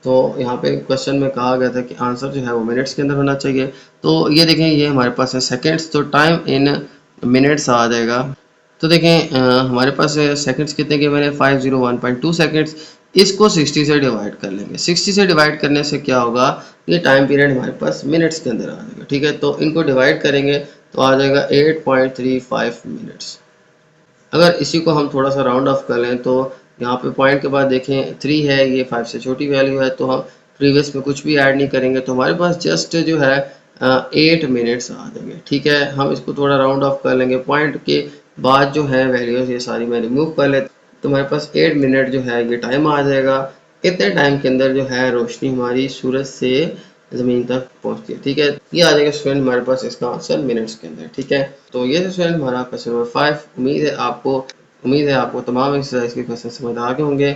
तो यहाँ पे क्वेश्चन में कहा गया था कि आंसर जो है वो मिनट्स के अंदर होना चाहिए। तो ये देखें, ये हमारे पास है सेकेंड्स, तो टाइम इन मिनट्स आ जाएगा। तो देखें हमारे पास सेकंड्स कितने के मैंने 501.2 सेकंड्स, इसको 60 से डिवाइड कर लेंगे। 60 से डिवाइड करने से क्या होगा, ये टाइम पीरियड हमारे पास मिनट्स के अंदर आ जाएगा। ठीक है, तो इनको डिवाइड करेंगे तो आ जाएगा 8.35 मिनट्स। अगर इसी को हम थोड़ा सा राउंड ऑफ कर लें तो यहाँ पे पॉइंट के बाद देखें 3 है, ये 5 से छोटी वैल्यू है, तो हम प्रीवियस में कुछ भी ऐड नहीं करेंगे, तो हमारे पास जस्ट जो है 8 मिनट्स आ जाएंगे। ठीक है, हम इसको थोड़ा राउंड ऑफ कर लेंगे, पॉइंट के बाद जो है वैल्यूज ये सारी मैं रिमूव कर लेता, तो हमारे पास 8 मिनट जो है ये टाइम आ जाएगा। इतने टाइम के अंदर जो है रोशनी हमारी सूरज से ज़मीन तक पहुंचती है। ठीक है, ये आ जाएगा स्टूडेंट हमारे पास इसका आंसर मिनट्स के अंदर। ठीक है, तो ये स्टूडेंट हमारा क्वेश्चन नंबर 5। उम्मीद है आपको तमाम एक्सरसाइज के क्वेश्चन समझ आ गए होंगे।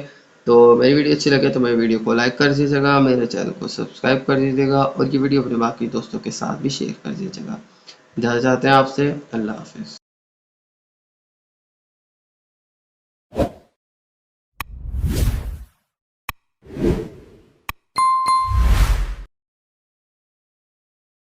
तो मेरी वीडियो अच्छी लगे तो मेरी वीडियो को लाइक कर दीजिएगा, मेरे चैनल को सब्सक्राइब कर दीजिएगा और ये वीडियो अपने बाकी दोस्तों के साथ भी शेयर कर दीजिएगा। इजाज़त चाहते हैं आपसे, अल्लाह हाफिज़।